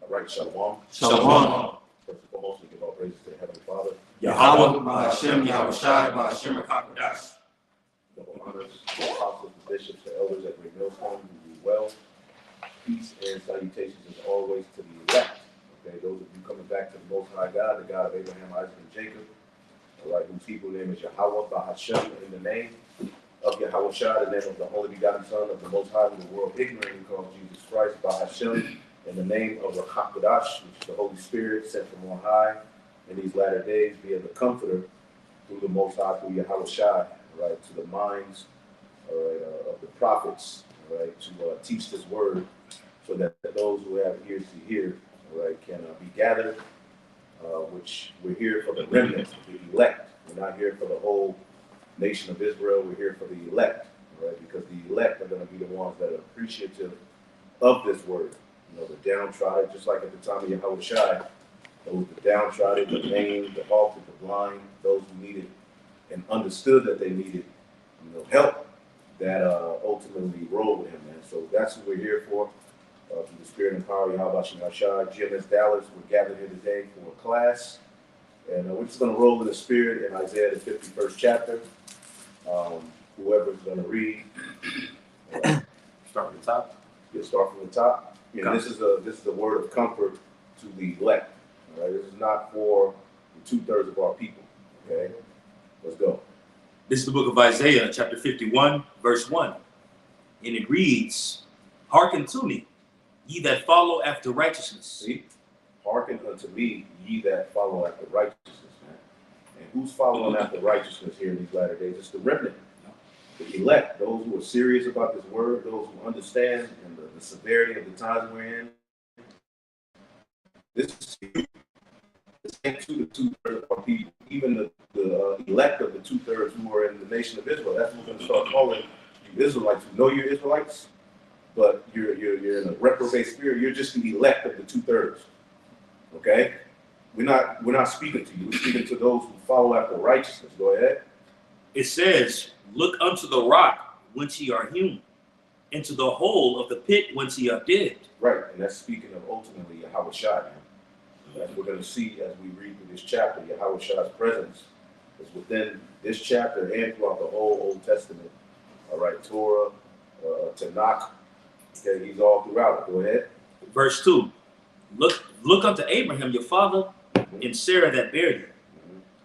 All right, Shalom. Shalom. First and foremost, we give all praises to the Heavenly Father. Yahweh, Ba'Hashem, Yahushai, Ba'Hashem, Kakadash. Double honors to the apostles, the bishops, the elders at Great Millstone who do well. Peace and salutations as always to the elect. Okay, those of you coming back to the Most High God, the God of Abraham, Isaac, and Jacob. All right, whose Hebrew name is Yahweh, Ba'Hashem, in the name of Yahushai, the name of the only begotten Son of the Most High, who the world ignorantly calls Jesus Christ, Ba'Hashem, in the name of the Kakadash, which is the Holy Spirit sent from on high in these latter days, via the Comforter through the Most High, through Yahushai, right, to the minds, all right, of the prophets, all right, to teach this word, so that those who have ears to hear, all right, can be gathered. Which we're here for the remnant, the elect. We're not here for the whole nation of Israel. We're here for the elect, right? Because the elect are going to be the ones that are appreciative of this word. You know, the downtrodden, just like at the time of Yahushai, those the downtrodden, the maimed, the halted, the blind, those who needed and understood that they needed, you know, help, that ultimately rolled with him, man. So that's what we're here for. Through the Spirit and power of Yahweh GMS DAL, we're gathered here today for a class. And we're just going to roll in the Spirit in Isaiah, the 51st chapter. Whoever's going to read. Start from the top. Yeah, start from the top. And this is a word of comfort to the elect. All right? This is not for the 2/3 of our people. Okay? Let's go. This is the book of Isaiah, chapter 51, verse 1. And it reads, "Hearken to me, ye that follow after righteousness." See? Hearken unto me, ye that follow after righteousness, man. And who's following after righteousness here in these latter days? It's the remnant, the elect, those who are serious about this word, those who understand and the severity of the times we're in. This is to the 2/3 of our people, even the elect of the 2/3 who are in the nation of Israel. That's what we're going to start calling you Israelites who know you're Israelites, but you're in a reprobate spirit. You're just the elect of the 2/3. Okay, we're not speaking to you. We're speaking to those who follow after righteousness. Go ahead. It says, "Look unto the rock whence ye are hewn, into the hole of the pit whence ye are dead." Right, and that's speaking of ultimately Yahushai. As we're going to see as we read through this chapter, Yahushai's presence is within this chapter and throughout the whole Old Testament. All right, Torah, Tanakh. Okay, he's all throughout it. Go ahead. Verse 2. Look unto Abraham your father, and Sarah that bare you.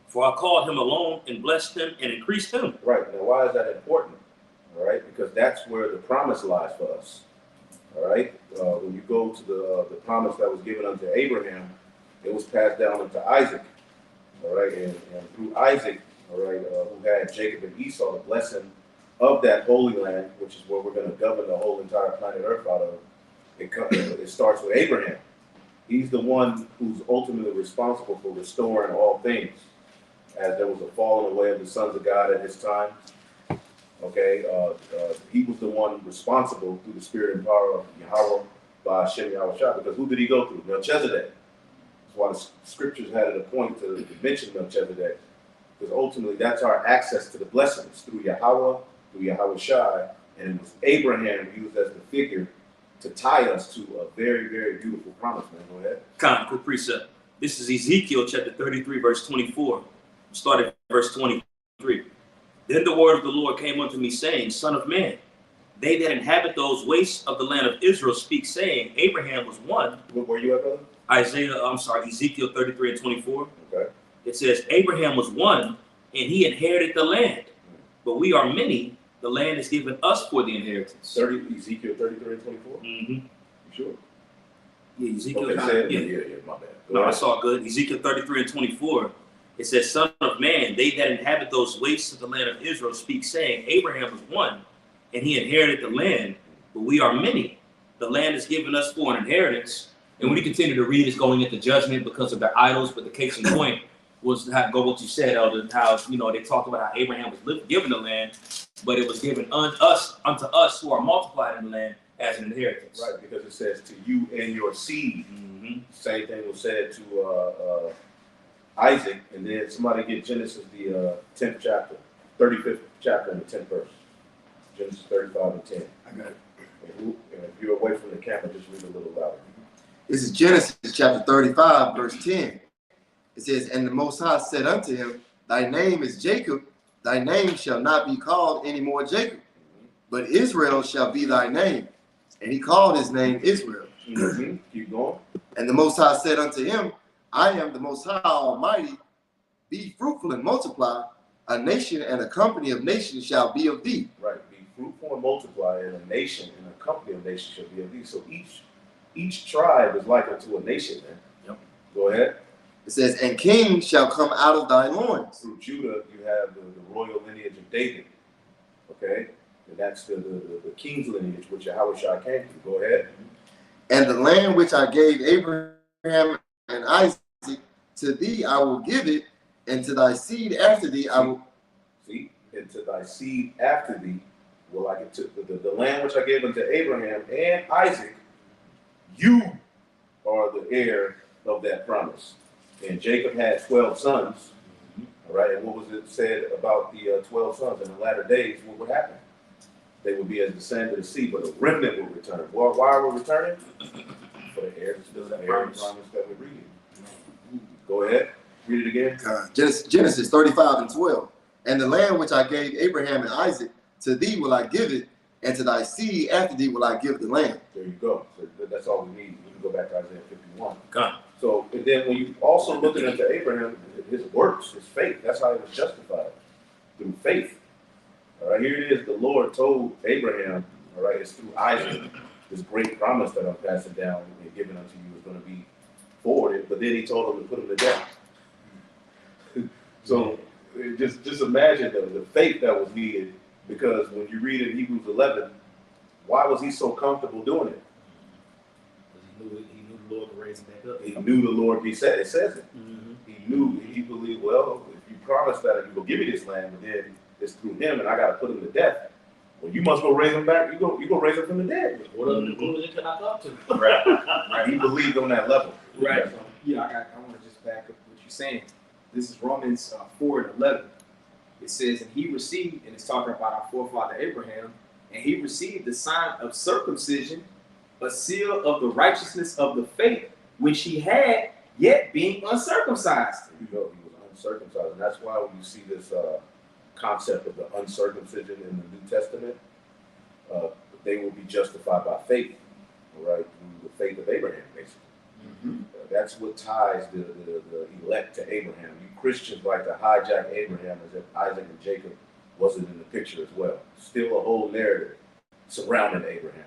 For I called him alone and blessed him and increased him. Right, now why is that important? All right, because that's where the promise lies for us. All right, when you go to the promise that was given unto Abraham, it was passed down unto Isaac. All right, and through Isaac, all right, who had Jacob and Esau, the blessing of that holy land, which is where we're going to govern the whole entire planet Earth out of. It starts with Abraham. He's the one who's ultimately responsible for restoring all things, as there was a falling away of the sons of God at his time. Okay, he was the one responsible through the Spirit and power of Yahweh Ba'Hashem Yahushai, because who did he go through? Melchizedek. That's why the scriptures had it a point to mention Melchizedek, because ultimately that's our access to the blessings through Yahweh, through Yahushai, and it was Abraham used as the figure to tie us to a very, very beautiful promise, man. Go ahead. Quick precept. This is Ezekiel chapter 33, verse 24. Start at verse 23. Then the word of the Lord came unto me, saying, Son of man, they that inhabit those wastes of the land of Israel speak, saying, Abraham was one. Where you at, brother? Ezekiel 33 and 24. Okay. It says, Abraham was one, and he inherited the land. But we are many, the land is given us for the inheritance. Ezekiel 33 and 24? Mm-hmm. You sure? Yeah, Ezekiel. Okay, yeah, my bad. No, I saw good. Ezekiel 33 and 24. It says, Son of man, they that inhabit those wastes of the land of Israel speak, saying, Abraham was one, and he inherited the land, but we are many. The land is given us for an inheritance. And when you continue to read, it's going into judgment because of their idols, but the case in point was how go what you said, Elder, how they talked about how Abraham was given the land, but it was given unto us who are multiplied in the land as an inheritance. Right, because it says to you and your seed. Mm-hmm. Same thing was said to Isaac, and then somebody get Genesis, the 10th chapter, 35th chapter, and the 10th verse. Genesis 35 and 10. I got it. And if you're away from the camera, just read a little louder. This is Genesis chapter 35, verse 10. It says, and the Most High said unto him, thy name is Jacob, thy name shall not be called any more Jacob, but Israel shall be thy name. And he called his name Israel. Keep going. And the Most High said unto him, I am the Most High Almighty, be fruitful and multiply, a nation and a company of nations shall be of thee. Right, be fruitful and multiply, and a nation and a company of nations shall be of thee. So each tribe is like unto a nation, man. Yep. Go ahead. It says, and kings shall come out of thy loins. Through Judah, you have the royal lineage of David. Okay? And that's the king's lineage, which Yahushua came through. Go ahead. And the land which I gave Abraham and Isaac, to thee I will give it, and to thy seed after thee I will. See, and to thy seed after thee will I give to the land which I gave unto Abraham and Isaac, you are the heir of that promise. And Jacob had 12 sons. All right, and what was it said about the 12 sons? In the latter days, what would happen? They would be as the sand of the sea, but a remnant will return. Well, why are we returning? For the heirs of that promise that we're reading. Go ahead, read it again. Genesis 35 and 12. And the land which I gave Abraham and Isaac, to thee will I give it, and to thy seed after thee will I give the land. There you go. So that's all we need. We can go back to Isaiah 51. God. So, and then when you also looking into Abraham, his works, his faith, that's how he was justified, through faith. All right, here it is. The Lord told Abraham, all right, it's through Isaac, this great promise that I'm passing down and giving unto you is going to be forwarded. But then he told him to put him to death. So just imagine the faith that was needed, because when you read in Hebrews 11, why was he so comfortable doing it? Because he knew the Lord would raise him back up. He knew the Lord. It says it. He knew. He believed. Well, if you promised that you will give me this land, but then it's through him, and I got to put him to death. Well, you must go raise him back. You go raise him from the dead. What other conclusion can I come to? Right. He believed on that level. Right. Yeah, I want to just back up what you're saying. This is Romans 4 and 11. It says, and he received, and it's talking about our forefather Abraham, and he received the sign of circumcision, a seal of the righteousness of the faith, which he had, yet being uncircumcised. You know, he was uncircumcised, and that's why when you see this concept of the uncircumcision in the New Testament, they will be justified by faith, all right, through the faith of Abraham, basically. That's what ties the elect to Abraham. You Christians like to hijack Abraham as if Isaac and Jacob wasn't in the picture as well. Still a whole narrative surrounding Abraham.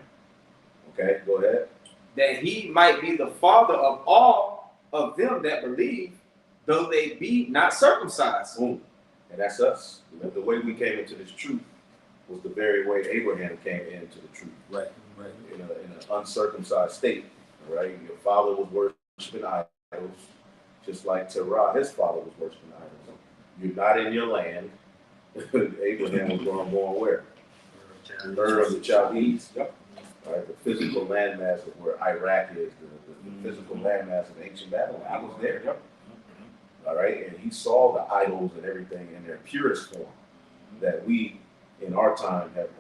Okay, go ahead. That he might be the father of all of them that believe, though they be not circumcised. Boom. And that's us. You know, the way we came into this truth was the very way Abraham came into the truth. Right. In an uncircumcised state. All right. Your father was worshiping idols, just like Terah, his father was worshiping idols. You're not in your land. Abraham was going where? Ur of the Chaldees. Yep. All right, the physical landmass of where Iraq is, the physical landmass of ancient Babylon. I was there. Yep. All right, and he saw the idols and everything in their purest form that we, in our time, have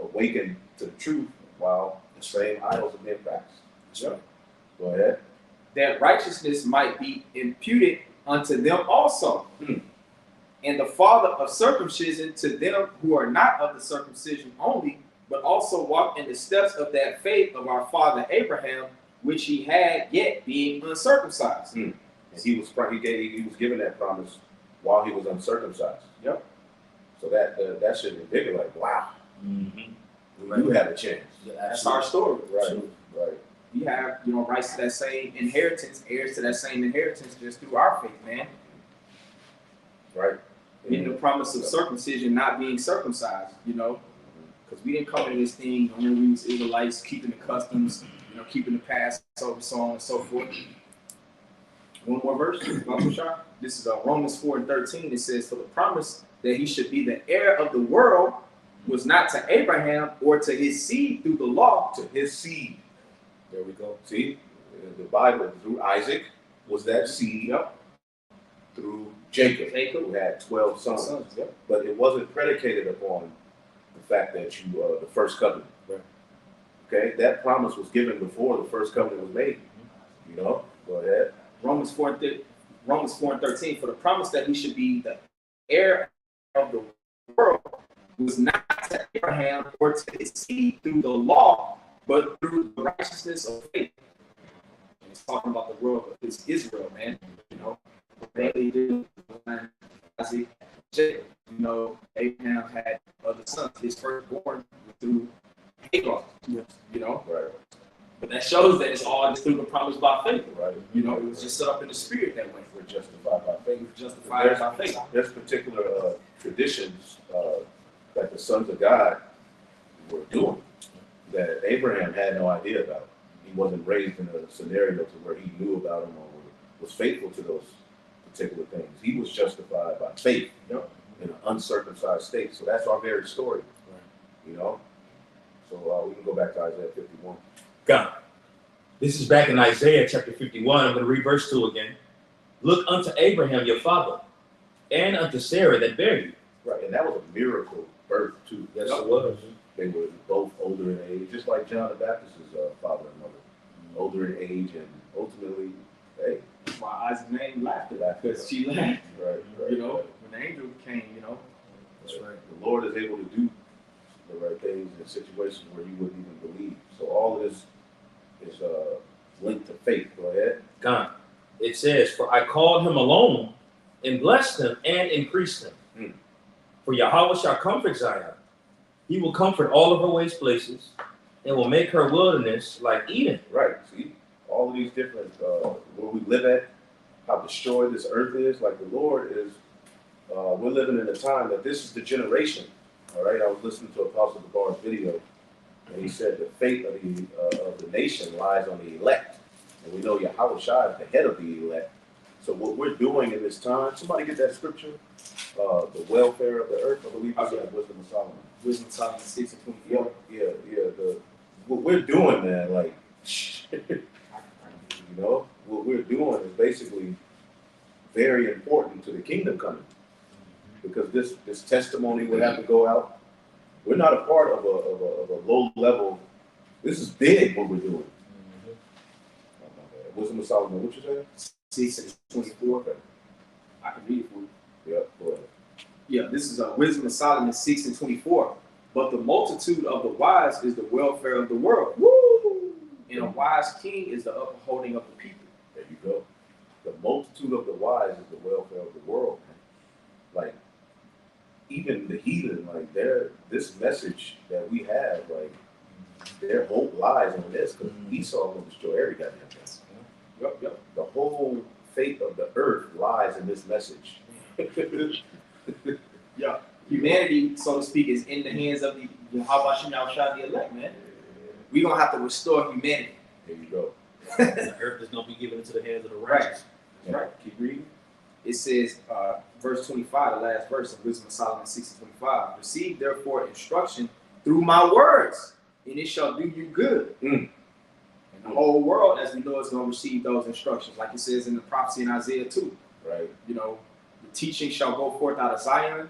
awakened to the truth, while the same idols are being practiced. Yep. Go ahead. That righteousness might be imputed unto them also. And the father of circumcision to them who are not of the circumcision only, but also walk in the steps of that faith of our father Abraham, which he had, yet being uncircumcised. And he was given that promise while he was uncircumcised. Yep. So that should be bigger. Like, wow, we do have a chance. That's our story. Right. Right. We have, rights to that same inheritance, heirs to that same inheritance, just through our faith, man. Right. In the promise of circumcision, not being circumcised, because we didn't come into this thing only we was Israelites, keeping the customs, keeping the Passover, so on and so forth. One more verse. This is Romans 4 and 13. It says, for the promise that he should be the heir of the world was not to Abraham or to his seed through the law. To his seed. There we go. See, the Bible through Isaac was that seed. Yep. Through Jacob, who had 12 sons. Yep. But it wasn't predicated upon the fact that you the first covenant. Right. Okay, that promise was given before the first covenant was made. You know, go ahead. Romans 4:13. For the promise that he should be the heir of the world was not to Abraham or to his seed through the law, but through the righteousness of faith. And it's talking about the world, it's Israel, man. You know, they did Isaac, Jacob. You know, Abraham had other sons. His firstborn through Hagar. You know, Right. but that shows that it's all just through the promise by faith. Right. You know, it was just set up in the spirit that way. We're justified by faith. We're justified by faith. There's particular traditions that the sons of God were doing that Abraham had no idea about. He wasn't raised in a scenario to where he knew about them or was faithful to those particular things. He was justified by faith in an uncircumcised state. So that's our very story. You know? So we can go back to Isaiah 51. God. This is back in Isaiah chapter 51. I'm going to read verse 2 again. Look unto Abraham your father, and unto Sarah that bare you. Right, and that was a miracle birth too. Yes, it was. They were both older in age, just like John the Baptist's father and mother, older in age, and ultimately, hey, That's why Isaac's name laughed at that, because she laughed. right, You know, when the angel came, you know. that's right. The Lord is able to do the right things in situations where you wouldn't even believe. So all of this is linked to faith. Go ahead. God. It says, for I called him alone, and blessed him, and increased him. For Yahweh shall comfort Zion. He will comfort all of her waste places, and will make her wilderness like Eden. Right. See, all of these different where we live at, how destroyed this earth is. Like the Lord is, we're living in a time that this is the generation. All right. I was listening to Apostle DeBar's video, and he said the fate of the nation lies on the elect, and we know Yahweh Shai is the head of the elect. So what we're doing in this time, somebody get that scripture, the welfare of the earth. I believe it's in Wisdom of Solomon. Wisdom of Solomon 6:24. Yeah. What we're doing, man, like, you know, what we're doing is basically very important to the kingdom coming, because this testimony would have to go out. We're not a part of a low level. This is big what we're doing. Wisdom of Solomon, what you say? 6:24. I can read it for you. Yeah, go ahead. Yeah, this is Wisdom of Solomon 6:24. But the multitude of the wise is the welfare of the world. Woo! And a wise king is the upholding of the people. There you go. The multitude of the wise is the welfare of the world, man. Like, even the heathen, like, this message that we have, like, their hope lies on this, because Esau will destroy every goddamn thing. Yep. The whole fate of the earth lies in this message. Yeah. Humanity, so to speak, is in the hands of the the elect, man. We're going to have to restore humanity. There you go. The earth is going to be given into the hands of the righteous. Right. Keep reading. It says, verse 25, the last verse of Wisdom of Solomon 6:25. Receive therefore instruction through my words, and it shall do you good. And the whole world, as we know, is going to receive those instructions, like it says in the prophecy in Isaiah 2. Right. You know, the teaching shall go forth out of Zion.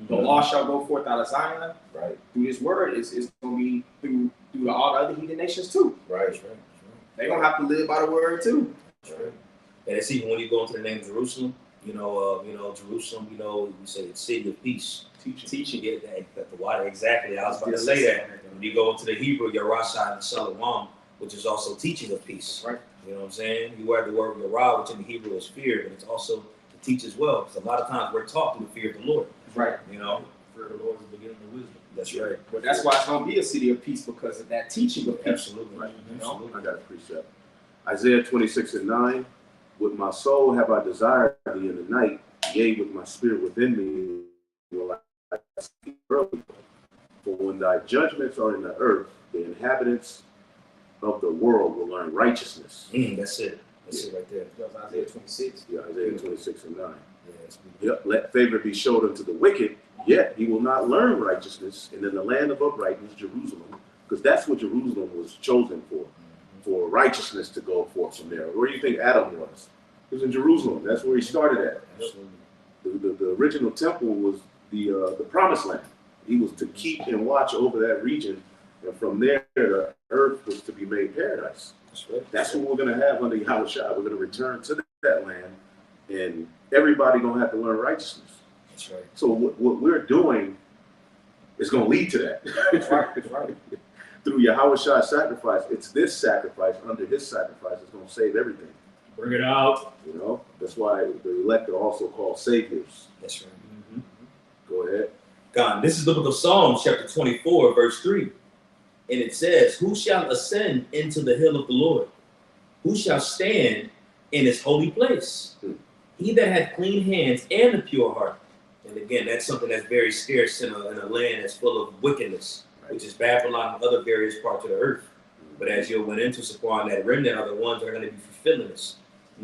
The law shall go forth out of Zion. Right. Through this word, it's going to be through all the other heathen nations too. Right. They're going to have to live by the word too. Right. And it's even when you go into the name of Jerusalem, Jerusalem, we say it's city of peace. Teaching it that the water, exactly. I was about to say that. When you go into the Hebrew, Yerusha and Shalom, which is also teaching of peace. Right. You know what I'm saying? You have the word Yerah, which in the Hebrew is fear, but it's also to teach as well. Because a lot of times we're taught through the fear of the Lord. Right. You know? Fear of the Lord is the beginning of wisdom. That's right. But that's why it's going to be a city of peace, because of that teaching of peace. Absolutely. Right. You know? I got a precept. Isaiah 26:9. With my soul have I desired thee in the night, yea, with my spirit within me will I speak early. For when thy judgments are in the earth, the inhabitants of the world will learn righteousness. That's it. That's it right there. That was Isaiah 26. Yeah, Isaiah 26:9. Yeah, that's Yep. Let favor be showed unto the wicked, yet he will not learn righteousness. And in the land of uprightness, Jerusalem, because that's what Jerusalem was chosen for righteousness to go forth from there. Where do you think Adam was? He was in Jerusalem. That's where he started at. absolutely. The original temple was the promised land. He was to keep and watch over that region, and from there the earth was to be made paradise. That's what we're going to have under Yahushua. We're going to return to that land, and everybody going to have to learn righteousness. That's right. So what we're doing is going to lead to that. That's right. That's right. Through Yahushua's sacrifice, it's this sacrifice under his sacrifice is going to save everything. Bring it out. You know, that's why the elect are also called saviors. That's right. Go ahead. God, this is the book of Psalms, chapter 24, verse 3. And it says, who shall ascend into the hill of the Lord? Who shall stand in his holy place? He that hath clean hands and a pure heart. And again, that's something that's very scarce in a land that's full of wickedness, which is Babylon and other various parts of the earth. But as you went into supplying that remnant are the ones that are going to be fulfilling this.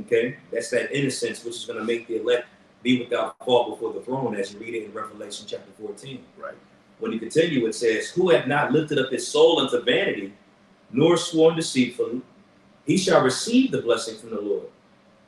Okay? That's that innocence which is going to make the elect be without fault before the throne, as you read it in Revelation chapter 14. Right. When you continue, it says, who hath not lifted up his soul unto vanity, nor sworn deceitfully, he shall receive the blessing from the Lord,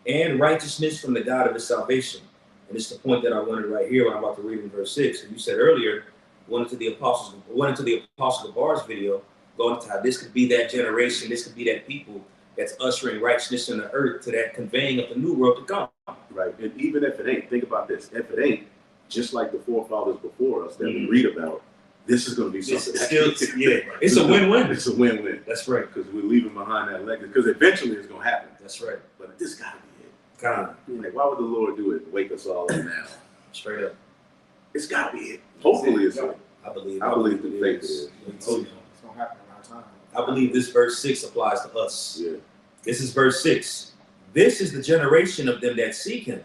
and righteousness from the God of his salvation. And it's the point that I wanted right here when I'm about to read in verse 6. And you said earlier, went into the Apostle Bar's video, going into how this could be that generation, this could be that people that's ushering righteousness in the earth to that conveying of the new world to come. Right. And even if it ain't, think about this. If it ain't, just like the forefathers before us that we read about, this is going to be something. It's a win-win. It's a win-win. That's right. Because we're leaving behind that legacy. Because eventually it's going to happen. That's right. But this got to be it. God. Like, why would the Lord do it and wake us all up now? Straight up. It's got to be it. Hopefully it's it. I believe through faith it is. It's going to happen in our time. I believe this verse 6 applies to us. Yeah. This is verse 6. This is the generation of them that seek him,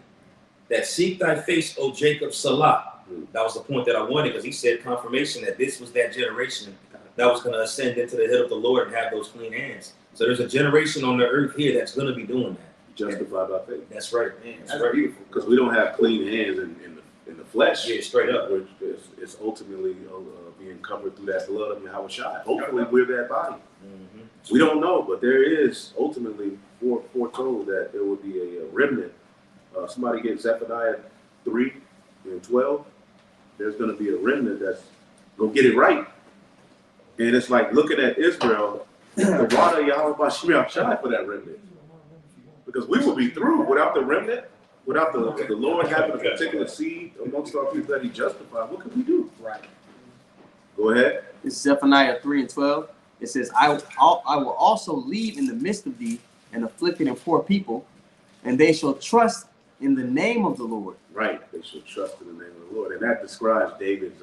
that seek thy face, O Jacob, Salah. That was the point that I wanted, because he said confirmation that this was that generation that was going to ascend into the hill of the Lord and have those clean hands. So there's a generation on the earth here that's going to be doing that. Justified by faith. That's right. Man, That's right. beautiful. Because we don't have clean hands in the flesh. Yeah, straight up. Which is ultimately being covered through that blood of Yahushua. Hopefully we're that body. We don't know, but there is ultimately foretold that there will be a remnant. Somebody get Zephaniah 3:12. There's going to be a remnant that's going to get it right. And it's like looking at Israel, the water Yahweh shine for that remnant. Because we will be through without the remnant, without the Lord having a particular seed amongst our people that he justified. What can we do? Right. Go ahead. This is Zephaniah 3:12. It says, I will also leave in the midst of thee an afflicted and poor people, and they shall trust in the name of the Lord. Right. They shall trust in the name of the Lord. And that describes David's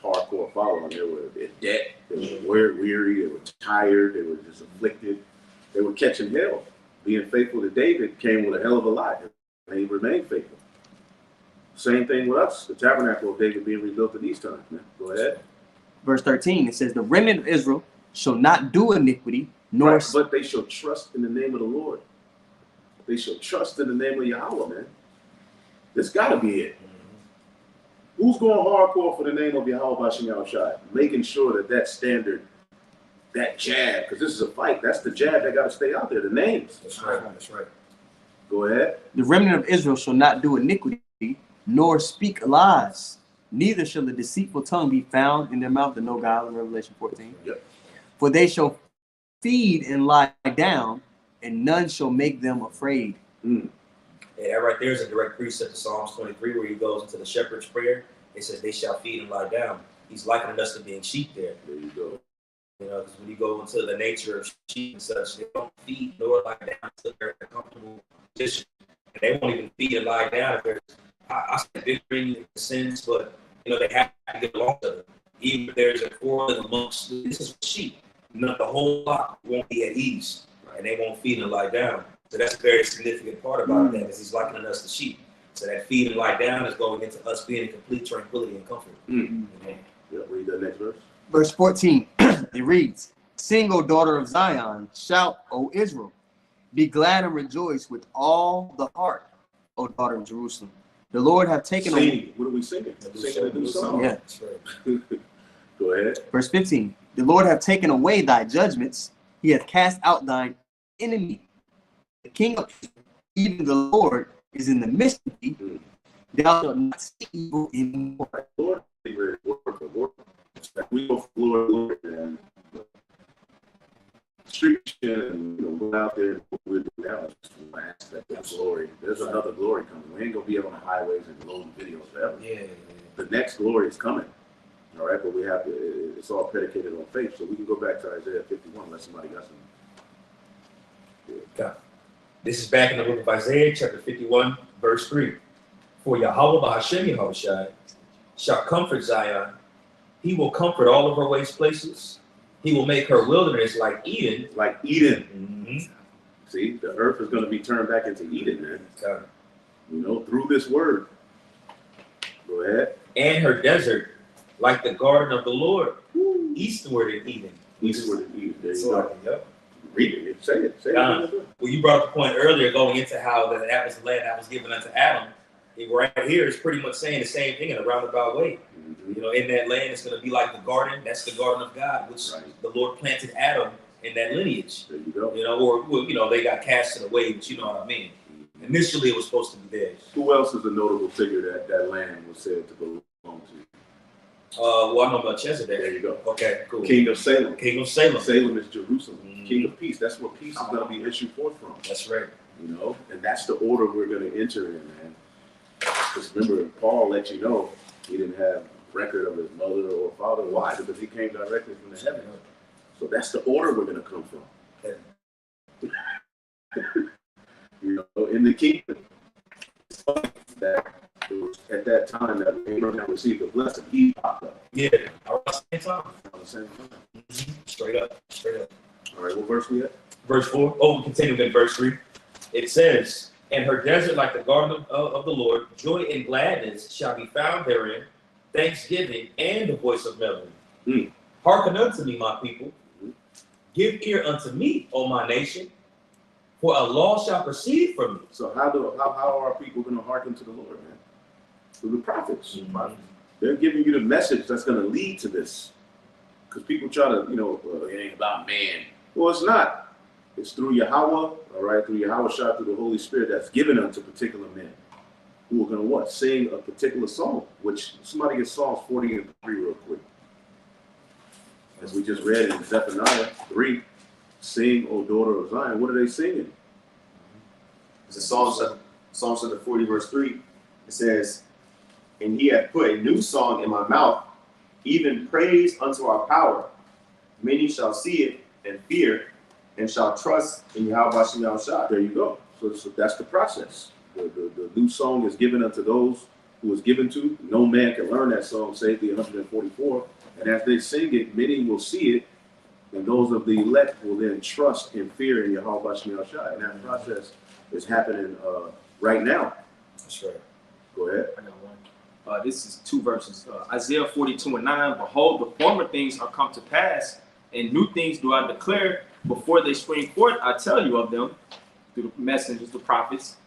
hardcore following. They were in debt. They were weary. They were tired. They were just afflicted. They were catching hell. Being faithful to David came with a hell of a lot. And they remained faithful. Same thing with us. The tabernacle of David being rebuilt in these times, man. Go ahead. Verse 13, it says, the remnant of Israel shall not do iniquity, nor... Right, but they shall trust in the name of the Lord. They shall trust in the name of Yahweh, man. This got to be it. Who's going hardcore for the name of Yahweh Bashem Yahushua? Making sure that standard, that jab, because this is a fight. That's the jab that got to stay out there, the names. That's right. That's right. Go ahead. The remnant of Israel shall not do iniquity, nor speak lies. Neither shall a deceitful tongue be found in their mouth, and no guile in Revelation 14. Yep. For they shall feed and lie down, and none shall make them afraid. Yeah, that right there is a direct precept of Psalms 23, where he goes into the shepherd's prayer. It says, they shall feed and lie down. He's likening us to being sheep there. There you go. You know, because when you go into the nature of sheep and such, they don't feed nor lie down until they're in a comfortable position. And they won't even feed and lie down if there's, I said, victory in the sense, but, you know, they have to get along with it. Even if there's a quarrel amongst, this is sheep. Not the whole flock won't be at ease, and they won't feed and lie down. So that's a very significant part about that, because he's likening us to sheep. So that feed and lie down is going into us being in complete tranquility and comfort. Yeah, read that next verse. Verse 14, it reads, sing, O daughter of Zion, shout, O Israel. Be glad and rejoice with all the heart, O daughter of Jerusalem. The Lord hath taken away. What are we singing? Singing a new song. Yeah. Go ahead. Verse 15, the Lord hath taken away thy judgments. He hath cast out thine enemy. The King of Israel, even the Lord, is in the midst of thee. Thou shalt not see evil anymore. Lord, we go for Lord, and restriction and go out there and we're doing now is just one aspect of glory. There's another glory coming. We ain't gonna be on the highways and loading videos forever. Yeah. The next glory is coming. All right, but we have to, it's all predicated on faith. So we can go back to Isaiah 51 unless somebody got some. Okay. This is back in the book of Isaiah, chapter 51, verse 3. For Yahweh B'Hashem Yahushai shall comfort Zion. He will comfort all of her waste places. He will make her wilderness like Eden. Like Eden. Mm-hmm. See, the earth is going to be turned back into Eden, man. Okay. Through this word. Go ahead. And her desert like the garden of the Lord, eastward in Eden. Eastward in Eden. There you go. Yep. Read it. Say it. Say it. Well, you brought up the point earlier going into how that was the land that was given unto Adam. Right here is pretty much saying the same thing in a roundabout way. Mm-hmm. In that land, it's going to be like the garden. That's the garden of God, which the Lord planted Adam in that lineage. There you go. Or they got casted away, but you know what I mean. Initially, it was supposed to be theirs. Who else is a notable figure that land was said to belong to? Well, I know about Melchizedek. There you go. Okay, cool. King of Salem. King of Salem. Salem is Jerusalem. Mm-hmm. King of peace. That's where peace is going to be issued forth from. That's right. And that's the order we're going to enter in, man. Because remember, Paul let you know he didn't have record of his mother or father. Why? Because he came directly from the heaven. So that's the order we're going to come from. In the kingdom. That it was at that time that Abraham received the blessing, he popped up. Yeah, around the same time. At the same time. Mm-hmm. Straight up. All right, what verse we at? Verse 4. Oh, we continue in verse 3. It says, and her desert like the garden of the Lord, joy and gladness shall be found therein, thanksgiving and the voice of melody. Hearken unto me, my people. Give ear unto me, O my nation, for a law shall proceed from me. So how are people going to hearken to the Lord, man? Through the prophets. Mm-hmm. They're giving you the message that's going to lead to this. Because people try to, it ain't about man. Well, it's not. It's through Yahweh, all right, through Yahweh Shah, through the Holy Spirit that's given unto particular men who are going to what? Sing a particular song, which somebody get Psalms 40 and 3 real quick. As we just read in Zephaniah 3, sing, O daughter of Zion. What are they singing? It's a Psalm 40, verse 3. It says, and he hath put a new song in my mouth, even praise unto our power. Many shall see it and fear, and shall trust in Yahweh Shem Shah. There you go. So that's the process. The new song is given unto those who is given to. No man can learn that song, save the 144. And as they sing it, many will see it, and those of the elect will then trust and fear in Yahweh Shem Shah. And that process is happening right now. That's right. Go ahead. I got one. This is 2 verses. Isaiah 42:9. Behold, the former things are come to pass, and new things do I declare. Before they spring forth, I tell you of them through the messengers, the prophets.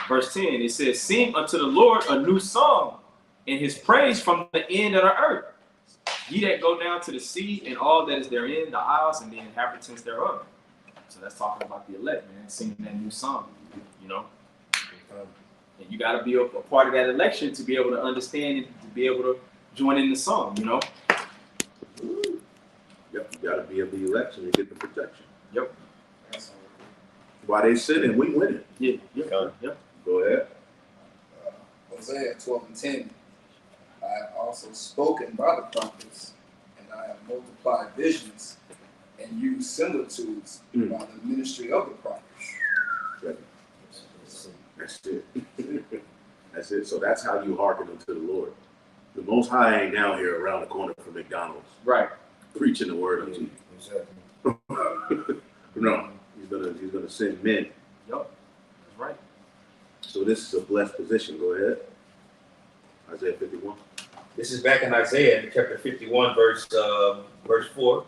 Verse 10, it says, sing unto the Lord a new song, and his praise from the end of the earth. Ye that go down to the sea, and all that is therein, the isles and the inhabitants thereof. So that's talking about the elect, man, singing that new song, And you got to be a part of that election to be able to understand and to be able to join in the song, Yep, you got to be of the election to get the protection. Yep. While they sitting, we winning. Yeah. Go ahead. Hosea 12:10. I have also spoken by the prophets, and I have multiplied visions and used similitudes by the ministry of the prophets. That's it. That's it. So that's how you hearken unto the Lord. The Most High ain't down here around the corner from McDonald's. Right. Preaching the word unto you. Exactly. No, he's gonna send men. Yep. That's right. So this is a blessed position. Go ahead. Isaiah 51. This is back in Isaiah chapter 51, verse 4.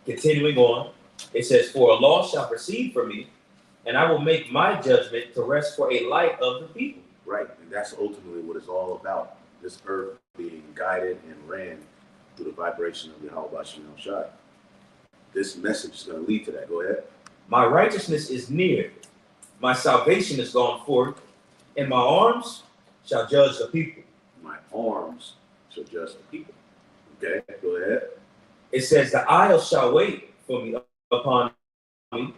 Continuing on, it says, for a law shall proceed from me, and I will make my judgment to rest for a light of the people. Right, and that's ultimately what it's all about. This earth being guided and ran through the vibration of Yahweh Shem Shai. This message is going to lead to that. Go ahead. My righteousness is near, my salvation is gone forth, and my arms shall judge the people. My arms shall judge the people. Okay, go ahead. It says, the isles shall wait for me upon me.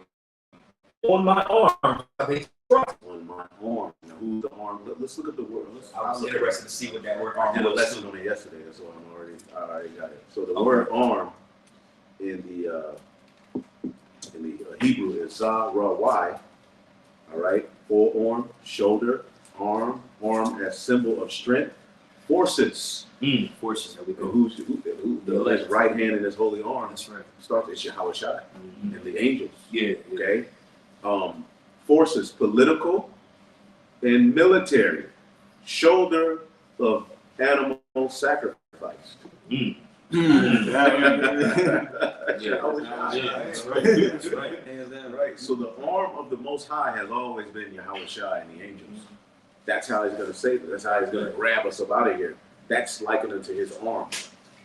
On my arm, they trust. On my arm. Now, who's the arm? Let's look at the word. I was interested to see what that word I arm did a was. lesson on it yesterday, so I already got it. So the word arm in the Hebrew is Zah Ra Y. All right, forearm, shoulder, arm as symbol of strength, forces. Forces. There we go. Who his right hand and his holy arm That's right. starts at Yahweh Shai and the angels. Yeah. Okay, forces, political and military, shoulder of animal sacrifice. That's right. That's right. Right. So the arm of the Most High has always been Yahweh Shai and the angels. That's how he's going to save us. That's how he's going to grab us up out of here. That's likened unto his arm.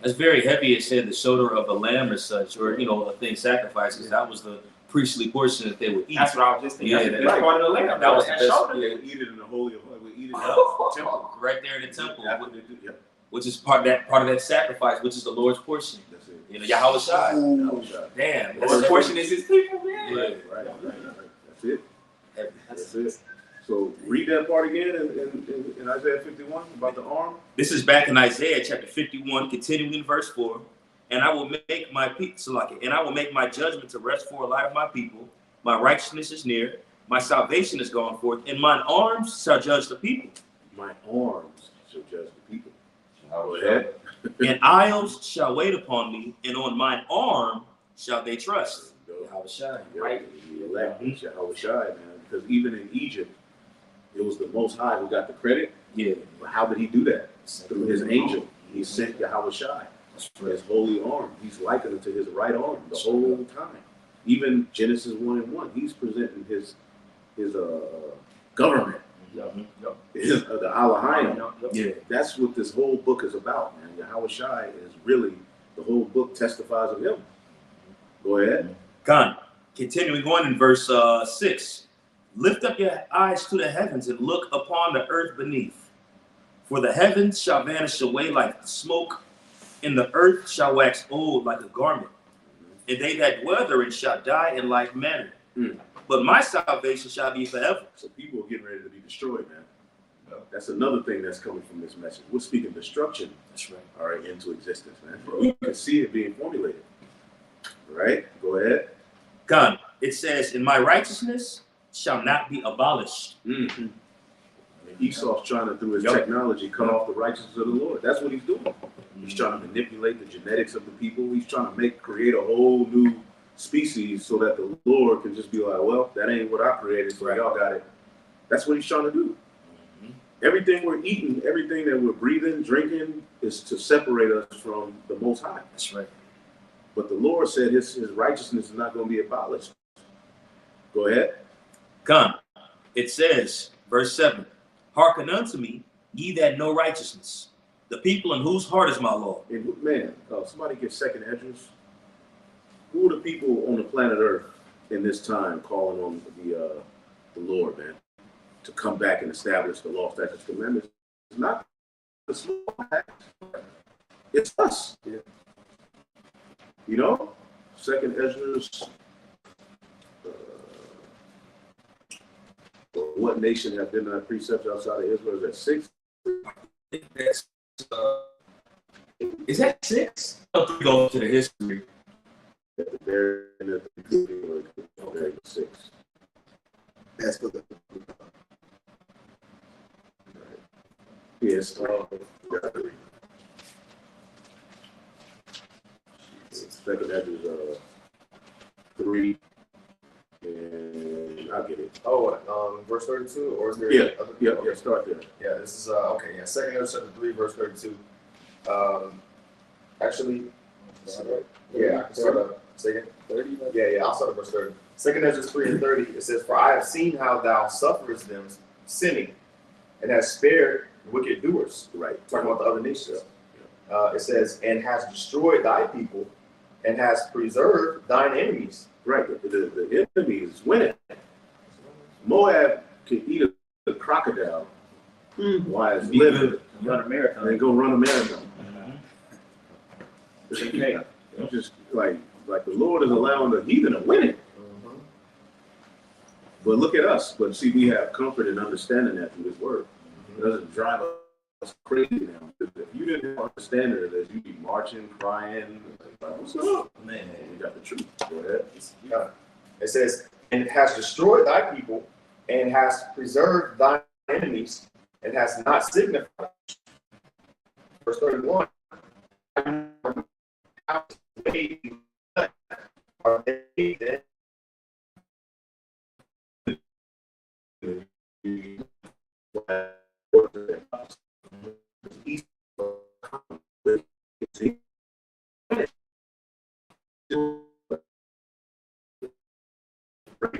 That's very heavy. It said the shoulder of a lamb or such, or a thing sacrificed, because that was the priestly portion that they would eat. That's what I was just thinking. Yeah, That's right. part of the lamb. That was that the best. shoulder. They would eat it in the Holy of Holies. We eat it in Yep. the temple. Right there in the temple, That's what they do. Yep. which is part of that sacrifice, which is the Lord's portion. That's it. Yahweh Shai. Yahweh Shai. Damn. The Lord's portion is his people, man. Yeah. Right. That's it. Heavy. That's it. So read that part again in Isaiah 51 about the arm. This is back in Isaiah chapter 51, continuing in verse 4. And I will make my judgment to rest for a lot of my people. My righteousness is near. My salvation is gone forth, and mine arms shall judge the people. My arms shall judge the people. Go ahead. And isles shall wait upon me, and on mine arm shall they trust. Yahweh Shai. Right. The elect Yahweh Shai, man. Because even in Egypt, it was the Most High who got the credit. Yeah. But how did he do that? Through his angel. He sent Yahweh Shai. His holy arm. He's likened to his right arm the whole time. Even Genesis 1:1, he's presenting his government. The Elohim. Yeah. That's what this whole book is about, man. Yahweh Shai is really, the whole book testifies of him. Go ahead. Gone. Continuing on in verse 6. Lift up your eyes to the heavens and look upon the earth beneath. For the heavens shall vanish away like smoke, and the earth shall wax old like a garment. And they that dwell therein shall die in like manner. But my salvation shall be forever. So people are getting ready to be destroyed, man. That's another thing that's coming from this message. We're speaking destruction. That's right. All right, into existence, man. You can see it being formulated. Right? Go ahead. Gone. It says, and my righteousness shall not be abolished. And Esau's trying to, through his technology, cut off the righteousness of the Lord. That's what he's doing. He's trying to manipulate the genetics of the people. He's trying to create a whole new species so that the Lord can just be like, well, that ain't what I created, so y'all got it. That's what he's trying to do. Everything we're eating, everything that we're breathing, drinking, is to separate us from the Most High. That's right. But the Lord said his righteousness is not going to be abolished. Go ahead. Come. It says, verse 7, hearken unto me, ye that know righteousness, the people in whose heart is my law. And man, somebody get second Esdras. Who are the people on the planet Earth in this time calling on the Lord, man, to come back and establish the law, statutes, commandments? It's not the small acts. It's us. Yeah. You know, second Esdras. What nation have been that precepts outside of Israel? Is that 6? Is that 6? I'll go to the history. At the very end of the 6. That's for the Yes. Second Esdras 3. And I'll get it. Oh, verse 32, or is there? Yeah, start there. Yeah, this is okay. Yeah, Second Esdras chapter 3, verse 32. Actually, yeah, I can start up. Second 30. Yeah, I'll start at verse 30. Second Esdras 3 and 30. It says, "For I have seen how thou sufferest them sinning, and hast spared wicked doers." Right. Talking about the other nations. It says, "And hast destroyed thy people, and hast preserved thine enemies." Right. The enemy is winning. Moab can eat a crocodile while it's living. Run America. And go run a marathon. It's okay. It's just like the Lord is allowing the heathen to win it. But look at us. But see, we have comfort and understanding that through this word. It doesn't drive us crazy now. If you didn't understand it, as you'd be marching, crying, like, what's up? Man, you got the truth. Go ahead. It says, and it has destroyed thy people, and has preserved thy enemies, and has not signified. Verse 31. Are they then?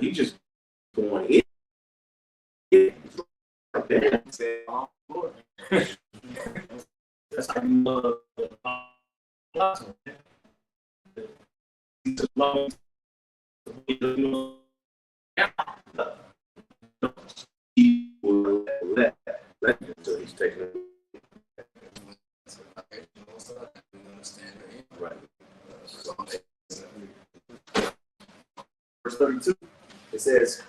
He just going in. Oh, Lord. That's how you love So he's taking it. Right. Verse 32, it says,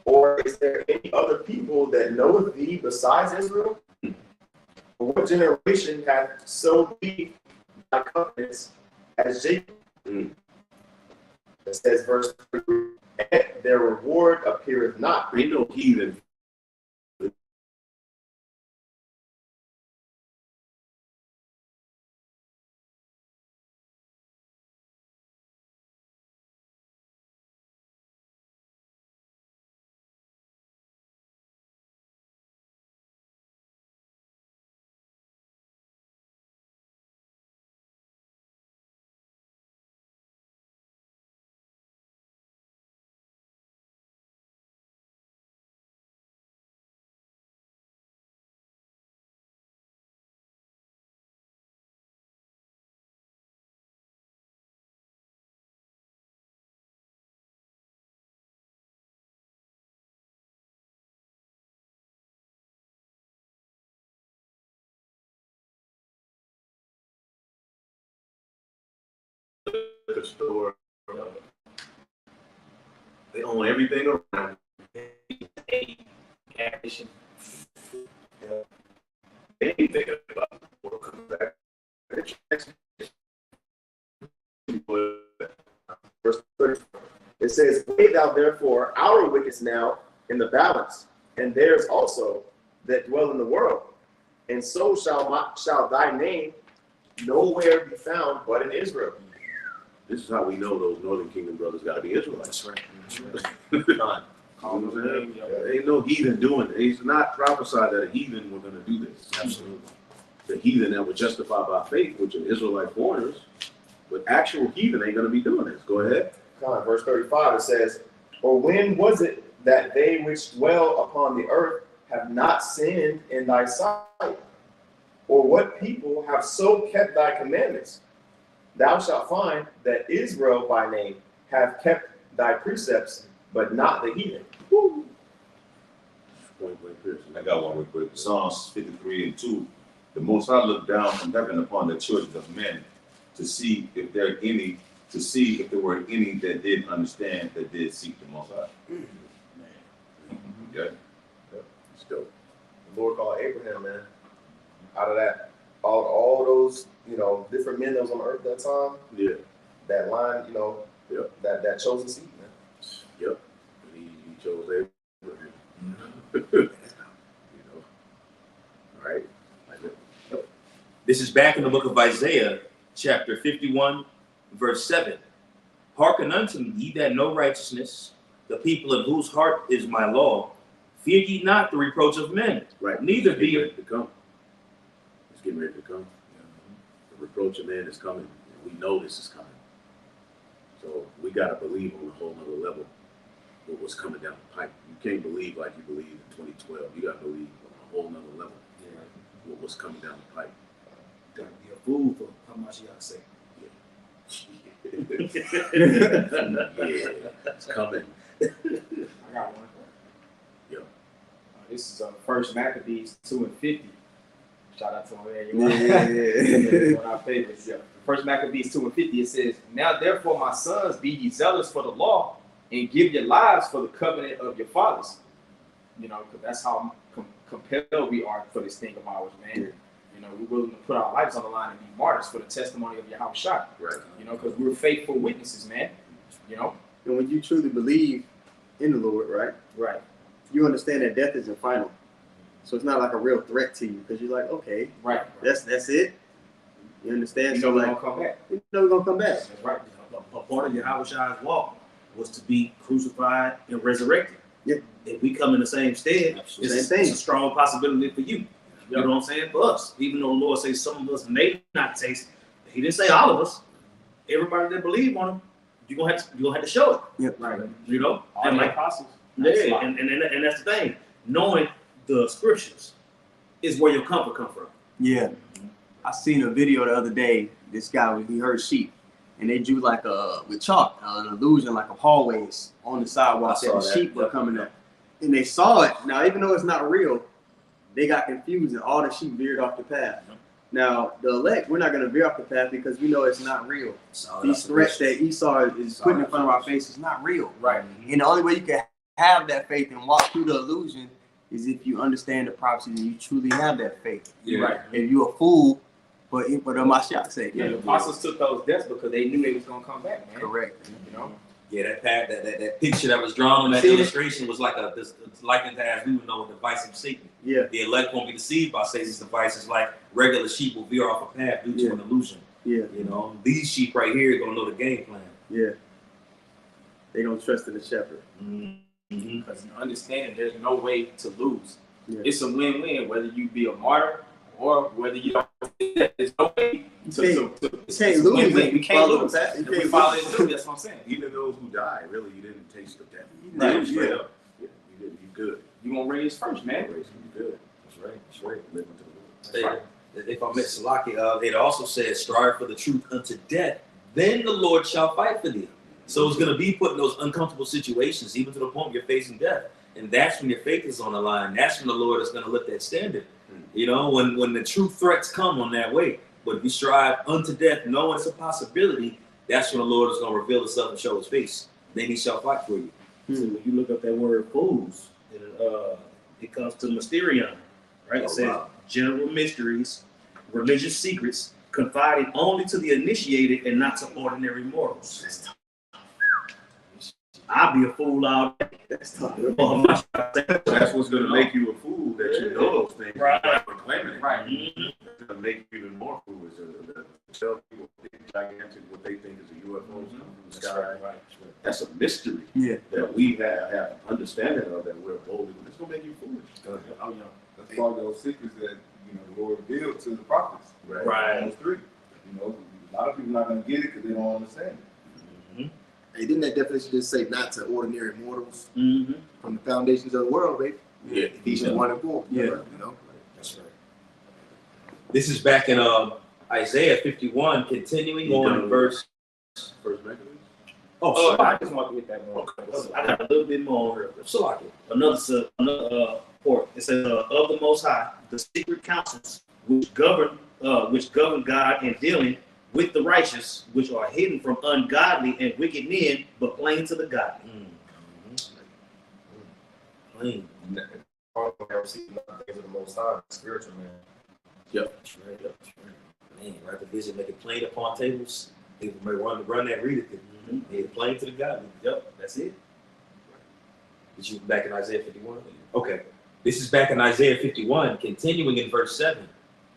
or is there any other people that knoweth thee besides Israel? For what generation hath so believed thy covenants as Jacob? It says, verse 3, and their reward appeareth not. Ain't no heathen. The store. They own everything around. Anything about the world comes back. Verse 30, it says, weigh thou therefore our wickedness now in the balance, and theirs also that dwell in the world. And so shall thy name nowhere be found but in Israel. This is how we know those Northern Kingdom brothers got to be Israelites. That's right. There ain't no heathen doing it. He's not prophesied that a heathen were going to do this. Absolutely. The heathen that were justified by faith, which are Israelite foreigners, but actual heathen ain't going to be doing this. Go ahead. Verse 35, it says, or when was it that they which dwell upon the earth have not sinned in thy sight? Or what people have so kept thy commandments? Thou shalt find that Israel by name have kept thy precepts, but not the heathen. Point blank period. I got one real quick. Psalms 53:2. The Most High looked down from heaven upon the children of men to see if there were any that did understand, that did seek the Most High. Okay. Still. The Lord called Abraham, man. Out of that, all those, different men that was on earth at that time, Yeah. that line, Yep. that chosen seed, man. Yep. He chose Abraham. Right? This is back in the book of Isaiah, chapter 51, verse 7. Hearken unto me, ye that know righteousness, the people in whose heart is my law. Fear ye not the reproach of men, Right. neither It's be getting ready to come. It's getting ready to come. The reproach of man is coming. We know this is coming. So we got to believe on a whole nother level what was coming down the pipe. You can't believe like you believed in 2012. You got to believe on a whole nother level what was coming down the pipe. Gotta be a fool for how much y'all say. Yeah, it's coming. I got one. Yeah. This is First Maccabees 2:50. Shout out to him there. One of our favorites. Yeah. First Maccabees 2:50. It says, now therefore, my sons, be ye zealous for the law, and give your lives for the covenant of your fathers. You know, because that's how compelled we are for this thing of ours, man. You know, we're willing to put our lives on the line and be martyrs for the testimony of your house shot. Right. You know, because we're faithful witnesses, man. You know? And when you truly believe in the Lord, right? Right. You understand that death isn't final. So it's not like a real threat to you because you're like, okay, Right. that's it. You understand? You So know we're like, gonna come back. you know we're gonna come back. That's right. A part of Yahweh's walk was to be crucified and resurrected. Yeah. If we come in the same stead, Absolutely. it's Same thing. a strong possibility for you. You know what I'm saying? For us, even though the Lord says some of us may not taste, He didn't say all of us. Everybody that believe on Him, you're gonna have to show it. Yep. Right. You know, All and the like apostles. yeah, and that's the thing. Knowing the scriptures is where your comfort come from. Yeah. I seen a video the other day. This guy, he heard sheep, and they drew like with chalk an illusion like of hallways on the sidewalk I that saw the that. sheep were coming up. And they saw it. Now, even though it's not real, they got confused and all the sheep veered off the path. Now, the elect, we're not going to veer off the path because we know it's not real. These threats that Esau is putting in front of our face is not real. Right. And the only way you can have that faith and walk through the illusion is if you understand the prophecies and you truly have that faith. Yeah. Right. If you're a fool, but my shot sake. Yeah, the apostles took those deaths because they knew they was gonna come back, man. Correct. You know? Yeah, that picture that was drawn on that See it? illustration was like it's likened as we would know a device of Satan. Yeah. The elect won't be deceived by Satan's devices like regular sheep will veer off a path due to an illusion. Yeah. You know, these sheep right here are gonna know the game plan. Yeah. They don't trust in the shepherd. Mm-hmm. Because understanding there's no way to lose. Yeah. It's a win-win, whether you be a martyr or whether you don't. There's no way to You it's can't a lose. win-win. We can't Follow lose. the path. You If we can't follow lose. it through, that's what I'm saying. Even those who die, really, you didn't taste of death. Right. Straight up. Yeah, you didn't. You good. You gonna raise first, man. You good. That's right. That's right. Living to the Lord. If I miss Salaki, it also says, strive for the truth unto death, then the Lord shall fight for thee. So it's going to be put in those uncomfortable situations, even to the point where you're facing death. And that's when your faith is on the line. That's when the Lord is going to lift that standard. You know, when the true threats come on that way. But if you strive unto death, knowing it's a possibility, that's when the Lord is going to reveal himself and show his face. Then he shall fight for you. When you look up that word fools, it comes to mysterion, right? It says general mysteries, religious secrets, confided only to the initiated and not to ordinary mortals. I'll be a fool all day. That's tough. That's what's going to make you a fool, that you know those things. Right. But claiming it. Right. It's going to make you even more foolish. To tell people gigantic what they think is a UFO from the sky. Right. That's a mystery that we have understanding of, that we're boldly. It's going to make you foolish. Oh, yeah. That's part of those secrets that the Lord revealed to the prophets. Right. Those three. A lot of people not gonna get it because they don't understand it. Hey, didn't that definition just say not to ordinary mortals Mm-hmm. from the foundations of the world, baby? Yeah. Ephesians 1 and 4. Yeah. You know? That's right. This is back in Isaiah 51, continuing on in verse. First Maccabees? Oh, I just want to get that more. I got a little bit more on here. Salaki. Another part. It says, of the Most High, the secret counsels which govern God in dealing with the righteous, which are hidden from ungodly and wicked men, but plain to the godly. Plain. Receive things of the Most High, spiritual man. Yep. That's right. That's right. Man, write the vision, make it plain upon tables. People may run that, read it. Made it plain to the godly. Yep, that's it. Did you back in Isaiah 51? Okay. This is back in Isaiah 51, continuing in verse 7.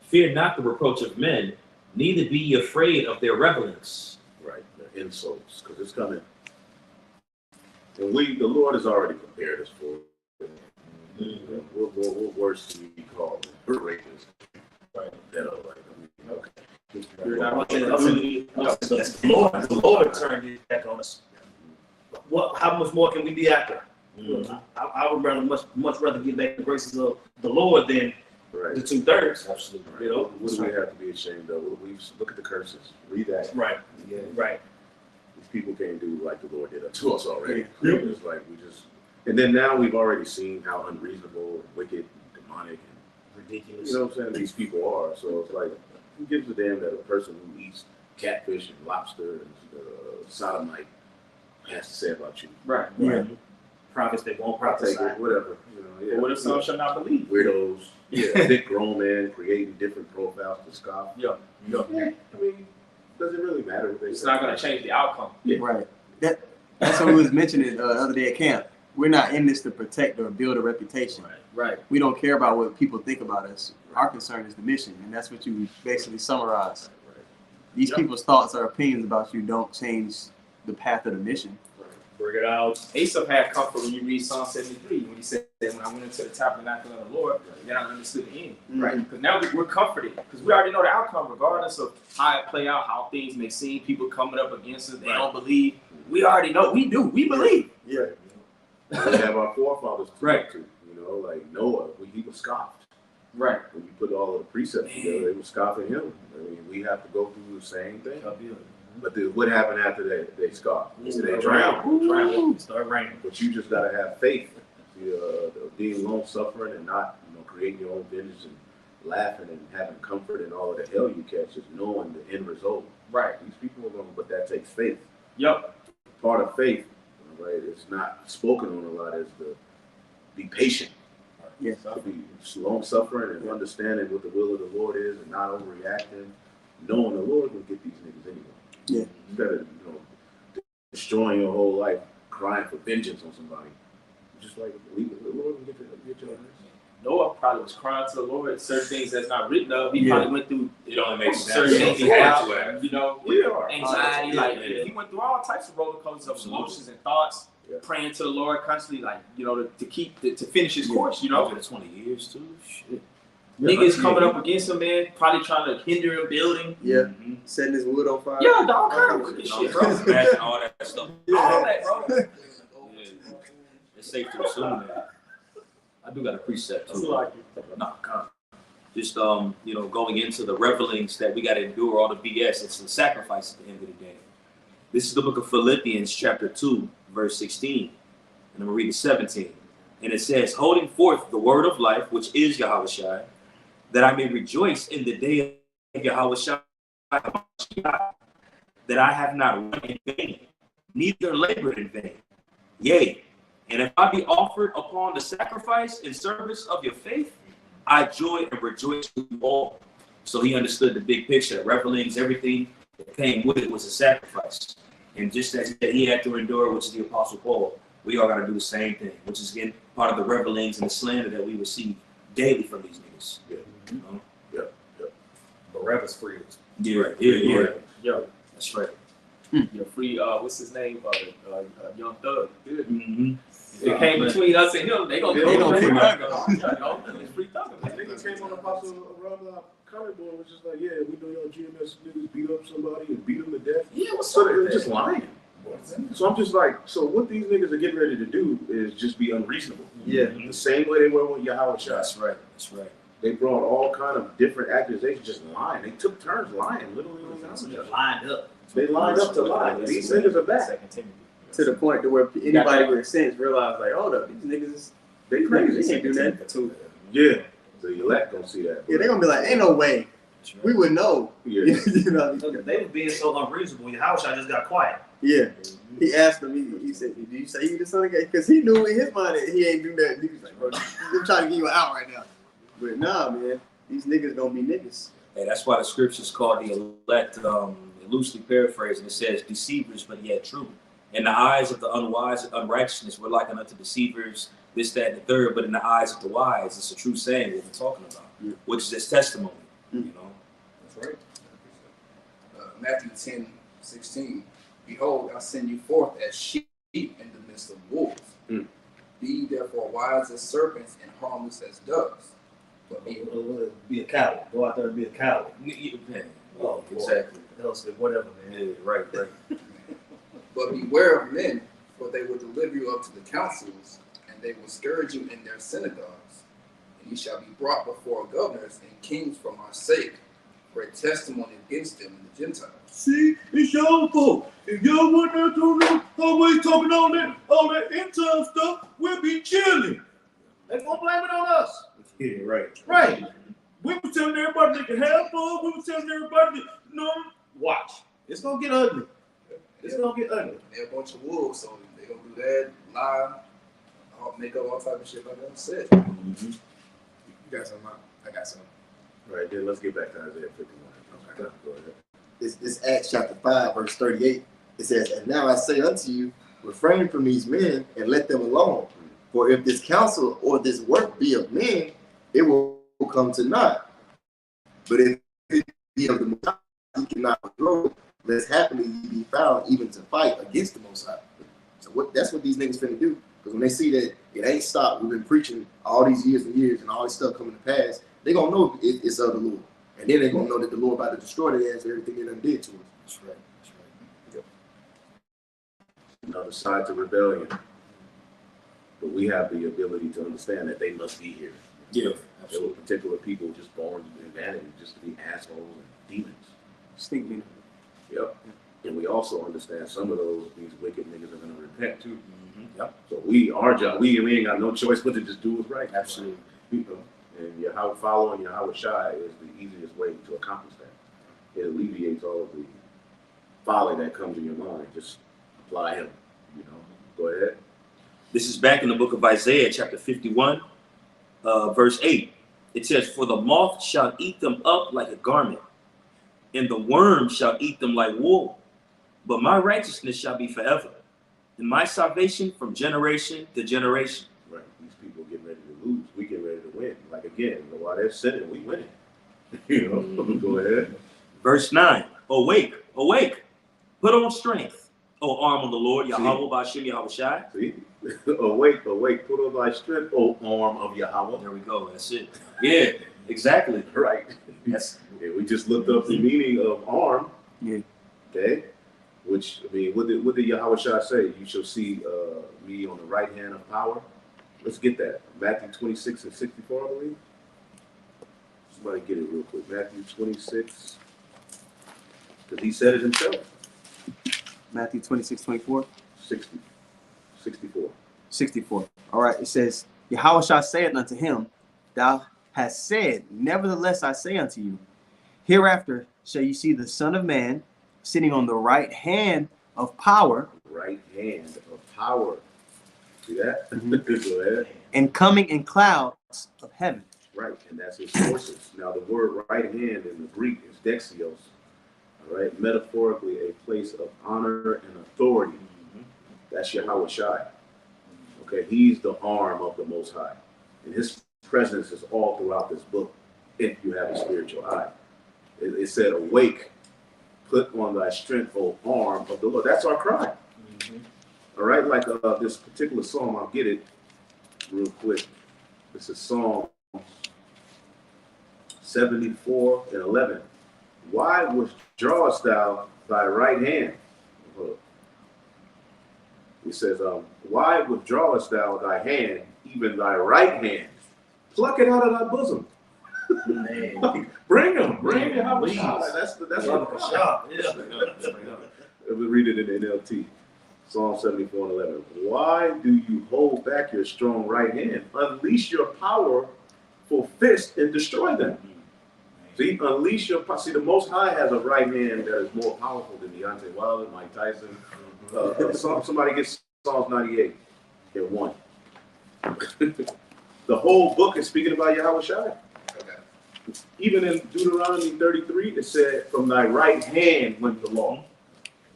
Fear not the reproach of men, neither be ye afraid of their revelings. Right, the insults, because it's coming. And the Lord has already prepared us for it. What worse can we be called? Rapists. Right. That are like, okay. The Lord turned it back on us. How much more can we be after? I would much rather get back the graces of the Lord than Right. the 2/3. Absolutely. You know? What do we have to be ashamed of? We look at the curses. Read that. Right. Yeah. Right. These people can't do like the Lord did unto us already. It's like and then now we've already seen how unreasonable, wicked, demonic, and Ridiculous. you know what I'm saying, these people are. So it's like, who gives a damn that a person who eats catfish and lobster and sodomite has to say about you. Right. Yeah. Prophets that won't I'll take prophesy. it, whatever. You know, yeah. But what if some shall not believe? Weirdos, thick grown men creating different profiles to scoff. Yeah. Yeah, I mean, does it really matter what they It's say? not going to change the outcome. Right. That's what we was mentioning the other day at camp. We're not in this to protect or build a reputation. Right. We don't care about what people think about us. Our concern is the mission, and that's what you basically summarize. These people's thoughts or opinions about you don't change the path of the mission. Bring it out. Asaph had comfort when you read Psalm 73, when he said, when I went into the tabernacle of the Lord, then I understood the end. Right? Because now we're comforted, because we already know the outcome, regardless of how it play out, how things may seem, people coming up against us, they don't believe. We already know. We do. We believe. Yeah. We have our forefathers to Right. talk to, you know, like Noah, he was scoffed. Right. When you put all of the precepts together, they were scoffing him. I mean, we have to go through the same thing. But what happened after that? They scoffed. They drowned. Start raining. But you just gotta have faith. Being long suffering and not, creating your own vengeance and laughing and having comfort and all of the hell you catch is knowing the end result. Right. These people are going, but that takes faith. Yep. Part of faith, right? It's not spoken on a lot. Is to be patient. Yeah. To be long suffering and understanding what the will of the Lord is and not overreacting, knowing the Lord will get these niggas anyway. Yeah. Instead of destroying your whole life, crying for vengeance on somebody, just like believe the Lord will get your ass. Noah probably was crying to the Lord. Certain things that's not written of. He probably went through. It only makes sense. Certain things he had, Yeah. anxiety, he went through all types of roller coasters of emotions and thoughts, praying to the Lord constantly, to finish his course, After 20 years too. Shit. Niggas coming up against him, man, probably trying to hinder him building. Yeah. Setting his wood on fire. Yeah, all kind of wicked shit, bro. Imagine all that stuff. All that, bro. Yeah. It's safe to assume that. I do got a precept too. No, just going into the revelings that we got to endure all the BS. It's the sacrifice at the end of the day. This is the book of Philippians, chapter 2, verse 16, and I'm gonna read the 17. And it says, "Holding forth the word of life, which is Yahushua, that I may rejoice in the day of Yahushua, that I have not run in vain, neither labored in vain. Yea, and if I be offered upon the sacrifice and service of your faith, I joy and rejoice with you all." So he understood the big picture. Revelings, everything that came with it was a sacrifice. And just as he had to endure, which is the Apostle Paul, we all got to do the same thing, which is, again, part of the revelings and the slander that we receive daily from these niggas. Yeah. Barabbas free. Yeah, right. Yeah. Yo, That's right. you're free. What's his name? Young Thug. Mm-hmm. If it came between us and him, they gonna kick back. It's free Thug. That nigga came on Apostle around the comment board was just like, yeah, we know y'all GMS niggas beat up somebody and beat them to death. Yeah, what's So up they're with just that? lying. So I'm just like, so what these niggas are getting ready to do is just be unreasonable. Yeah. The same way they were with Yahweh Shai. That's right. That's right. They brought all kind of different accusations, just lying. They took turns lying, literally on They're lined up. They lined up to lie. These niggas are back. To the point to where anybody with sense realize, like, hold up, these niggas, They they crazy. can't do that. Yeah. The elect gonna see that. Yeah, they're gonna be like, ain't no way. We would know. Yeah. You know? They were being so unreasonable. Yahushua just got quiet. Yeah. He asked him, he said, "Did you say you the son of God?" Because he knew in his mind that he ain't do that. He was like, "Bro, I'm trying to give you an out right now." But nah, man, these niggas gonna be niggas. Hey, that's why the scriptures called the elect, loosely paraphrased, and it says deceivers, but yet true. In the eyes of the unwise and unrighteousness, we're likened unto deceivers, this, that, and the third. But in the eyes of the wise, it's a true saying what we're talking about, which is this testimony. You know, That's right. Matthew 10:16. Behold, I send you forth as sheep in the midst of wolves. Be ye therefore wise as serpents and harmless as doves. But Be a coward. Go out there and be a coward. Oh, exactly. Else, whatever, man. Yeah, right. But beware of men, for they will deliver you up to the councils, and they will scourge you in their synagogues. And ye shall be brought before governors and kings for my sake, for a testimony against them and the Gentiles. See, it's your fault. If y'all want to do them, always talking all that end time stuff, we'll be chilling. They gonna blame it on us. Yeah, right. Right. We were telling everybody they can have fun. We were telling everybody that, Watch. It's gonna get ugly. It's gonna get ugly. They're a bunch of wolves, so they gonna do that, lie, make up all type of shit like I said. You got some? I got some. All right, then let's get back to Isaiah 51. Okay, go ahead. It's Acts chapter 5, verse 38. It says, "And now I say unto you, refrain from these men and let them alone. For if this counsel or this work be of men, it will come to naught. But if it be of the Most High, he cannot withdraw it, lest happily ye be found even to fight against the Most High." So that's what these niggas finna do. Because when they see that it ain't stopped, we've been preaching all these years and years and all this stuff coming to pass, they gonna know it's of the Lord. And then they gonna know that the Lord about to destroy their ass for everything they done did to us. That's right. That's right. Yep. Another side to rebellion. But we have the ability to understand that they must be here. Yeah. There were particular people just born in vanity, just to be assholes and demons. Stink me. Yep. And we also understand some of these wicked niggas are going to repent too. Yep. So our job, we ain't got no choice but to just do what's right. Absolutely. You know, and following Yahweh Shai is the easiest way to accomplish that. It alleviates all of the folly that comes in your mind. Just apply him. You know. Go ahead. This is back in the book of Isaiah, chapter 51, verse 8. It says, "For the moth shall eat them up like a garment, and the worm shall eat them like wool. But my righteousness shall be forever, and my salvation from generation to generation." Right. These people get ready to lose. We get ready to win. Like again, while they're sinning, we winning. You know. Go ahead. Verse 9. "Awake, awake, put on strength, O arm of the Lord, Yahweh Ba'ashem Yahweh Shai." See? Awake, awake, put on thy strength, O arm of Yahweh. There we go. That's it. Yeah, exactly. Right. Yes. Yeah, we just looked up the meaning of arm. Yeah. Okay. Which, I mean, what did Yahweh Shai say? You shall see me on the right hand of power. Let's get that. Matthew 26 and 64, I believe. Somebody get it real quick. Matthew 26. Because he said it himself. Matthew 26:24. 64. 64. All right, it says, "Yahweh shall say it unto him, Thou hast said, nevertheless I say unto you, hereafter shall you see the Son of Man sitting on the right hand of power." Right hand of power. See that? Mhm. Go ahead. "And coming in clouds of heaven." Right, and that's his forces. Now, the word right hand in the Greek is dexios. All right, metaphorically, a place of honor and authority. That's Yahweh Shai. Okay, he's the arm of the Most High. And his presence is all throughout this book, if you have a spiritual eye. It said, "Awake, put on thy strength, O arm of the Lord." That's our cry. All right, like this particular psalm, I'll get it real quick. This is Psalm 74 and 11. "Why withdrawest thou thy right hand?" It says, "Why withdrawest thou thy hand, even thy right hand? Pluck it out of thy bosom." Bring him. Yahweh Shai. That's our cry. Let me read it in the NLT. Psalm 74 and 11. "Why do you hold back your strong right hand? Unleash your powerful fist and destroy them." See, unleash your power. See, the Most High has a right hand that is more powerful than Deontay Wilder, Mike Tyson. Somebody gets Psalms 98 and 1. The whole book is speaking about Yahweh Shai. Even in Deuteronomy 33, it said, "From thy right hand went the law."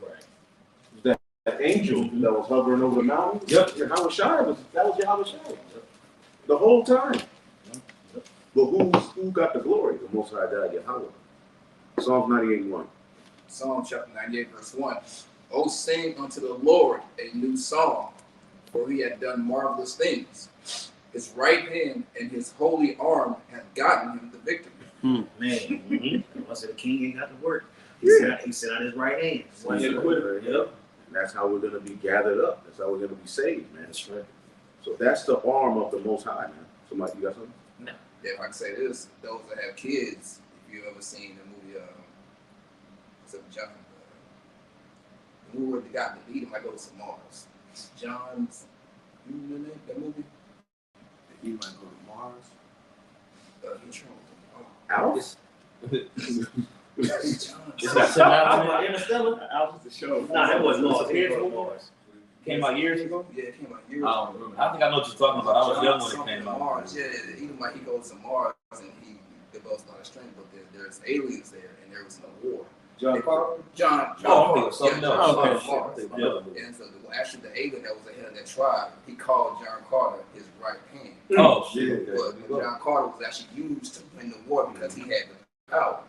Right. That angel that was hovering over the mountain. Yep. Yahweh Shai was Yahweh Shai. The whole time. But who got the glory? The Most High God, Yahweh. Psalms 98:1. Psalm chapter 98, verse 1. "O sing unto the Lord a new song, for he hath done marvelous things. His right hand and his holy arm have gotten him the victory." Man, I said the king ain't got to work. He said on his right hand. Yep. That's how we're going to be gathered up. That's how we're going to be saved, man. That's right. So that's the arm of the Most High, man. Somebody, you got something? Yeah, if I can say this, those that have kids, if you've ever seen the movie, what's up, John? The movie where the guy that lead him like goes to Mars. John's, you remember that movie? He might go to Mars. He traveled to Mars. Alice? It's got 7 hours on it. Interstellar? That was the show. Nah, that wasn't It's Mars. a Pierce Mars. Came out years ago. Yeah, it came out years I don't ago. remember. I think I know what you're talking about. I was young when it Something came out. Mars, yeah, even like he goes to Mars and he develops a lot of strength, but there's aliens there and there was no war. John Carter? John Oh, Carter, okay, something yeah, else. John Okay. Carter. Yeah. And so actually the alien that was the head of that tribe, he called John Carter his right hand. Oh, shit. But John Carter was actually used to win the war because he had the power.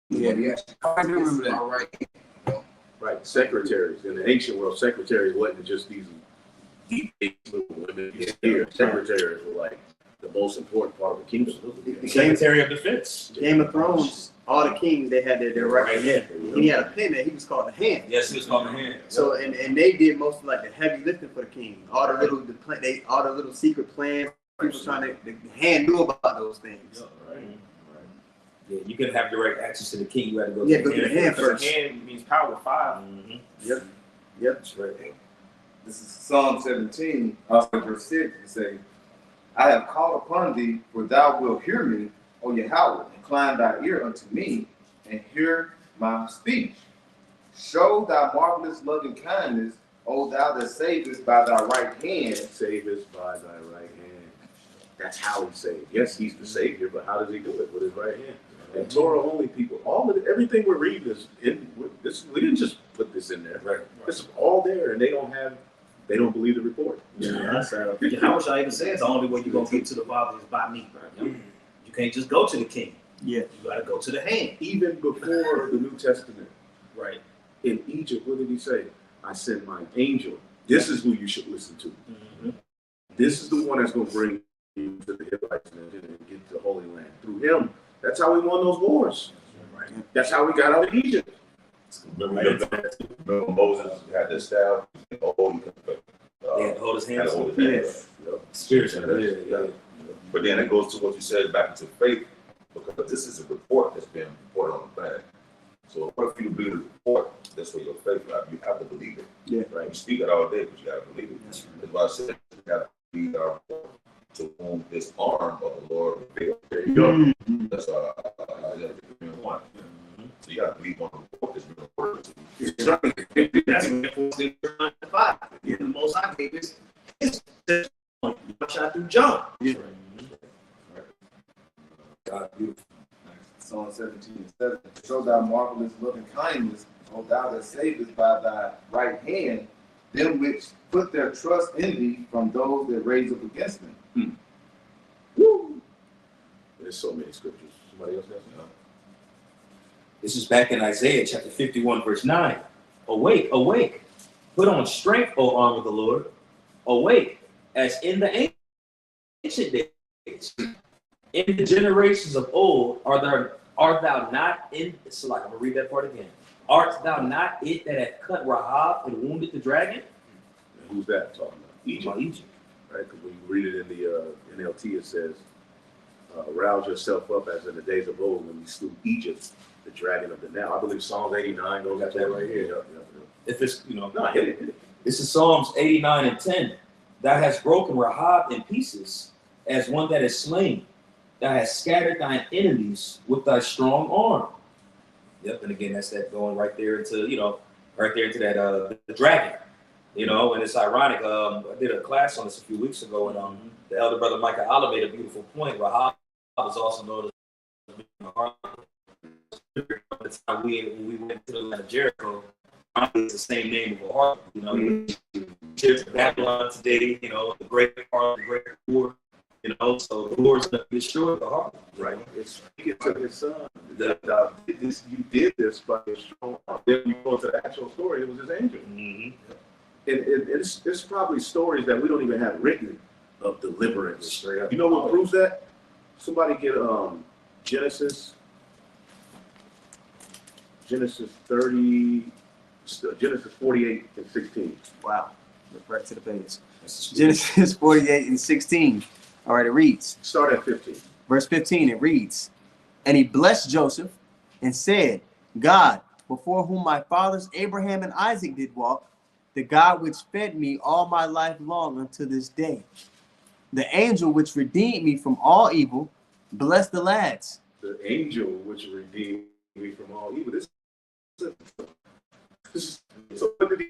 Yeah, He actually I do remember this is that. my right hand. You know? Right, secretaries. In the ancient world, secretaries wasn't just these deep little women here. Secretaries were like the most important part of the kingdom. The Secretary of Defense. Game of Thrones, all the kings, they had their right hand. And he had a pen that he was called the hand. Yes, he was called the hand. So and they did most of like the heavy lifting for the king. All the little secret plans. People trying to the hand knew about those things. Yeah, you couldn't have direct access to the king. You had to go Yeah, to go the to the hand hand first. first. Hand means power 5. Mhm. Yep. That's right. This is Psalm 17, verse 6. It says, I have called upon thee, for thou wilt hear me, O Yahweh. Incline thy ear unto me, and hear my speech. Show thy marvelous loving kindness, O thou that savest by thy right hand. Save us by thy right hand. That's how he saved. Yes, he's the savior, but how does he do it? With his right hand. And Torah only people, everything we're reading is in this. We didn't just put this in there. Right. It's all there, and they don't believe the report. Yeah, how much I even say the only way you're gonna get to the Father is by me. You can't just go to the king. Yeah. You gotta go to the hand. Even before the New Testament, Right. in Egypt, what did he say? I send my angel. This is who you should listen to. Mm-hmm. This is the one that's going to bring you to the Hittites and get to the Holy Land. Through him, that's how we won those wars. That's how we got out of Egypt. Remember Moses had this staff. He had to hold his had hands. to hold his hands. Spiritually. Yeah. But then it goes to what you said back to faith, because this is a report that's been reported on the planet. So in order for you to believe the report, that's where your faith lies. You have to believe it. Yeah. Right. You speak it all day, but you got to believe it. That's why I said you got to believe our report, to whom this arm of the Lord revealed. There you go. That's Isaiah 51. So you got to believe on the report that's been reported to you. That's what it was in John 5. The Most High gave his testimony. Shot through John. God, beautiful. Psalm 17:7. Show thy marvelous loving kindness, O thou that savest by thy right hand, them which put their trust in thee from those that raise up against them. Woo! There's so many scriptures. Somebody else has it? This is back in Isaiah chapter 51, verse 9. Awake, awake. Put on strength, O arm of the Lord. Awake, as in the ancient days. In the generations of old, art thou not in, so like, I'm going to read that part again. Art thou not it that hath cut Rahab and wounded the dragon? And who's that talking about? Egypt. Egypt. Right? Because when you read it in the NLT, it says, rouse yourself up as in the days of old when we slew Egypt, the dragon of the Nile. I believe Psalms 89 goes Got that right here. If it's, No, hit it. This is Psalms 89 and 10. Thou hast broken Rahab in pieces as one that is slain. Thou hast scattered thine enemies with thy strong arm. Yep, and again, that's that going right there into, right there into that the dragon. And it's ironic. I did a class on this a few weeks ago, and the elder brother Micah Allah made a beautiful point. Rahab was also known as the time when we went to the land of Jericho. It's the same name of a harlot. Babylon today, the great part, the great war. So the Lord's going to destroy the heart. Right. It's speaking to his son. You did this by your strong arm. Then you go to the actual story, it was his angel. And it's probably stories that we don't even have written of deliverance. You know what proves that? Somebody get Genesis 30, Genesis 48 and 16. Wow. Look right to the page. Genesis 48 and 16. All right, it reads. Start at 15. Verse 15, it reads, and he blessed Joseph and said, God, before whom my fathers Abraham and Isaac did walk, the God which fed me all my life long unto this day, the angel which redeemed me from all evil, bless the lads. The angel which redeemed me from all evil. So what did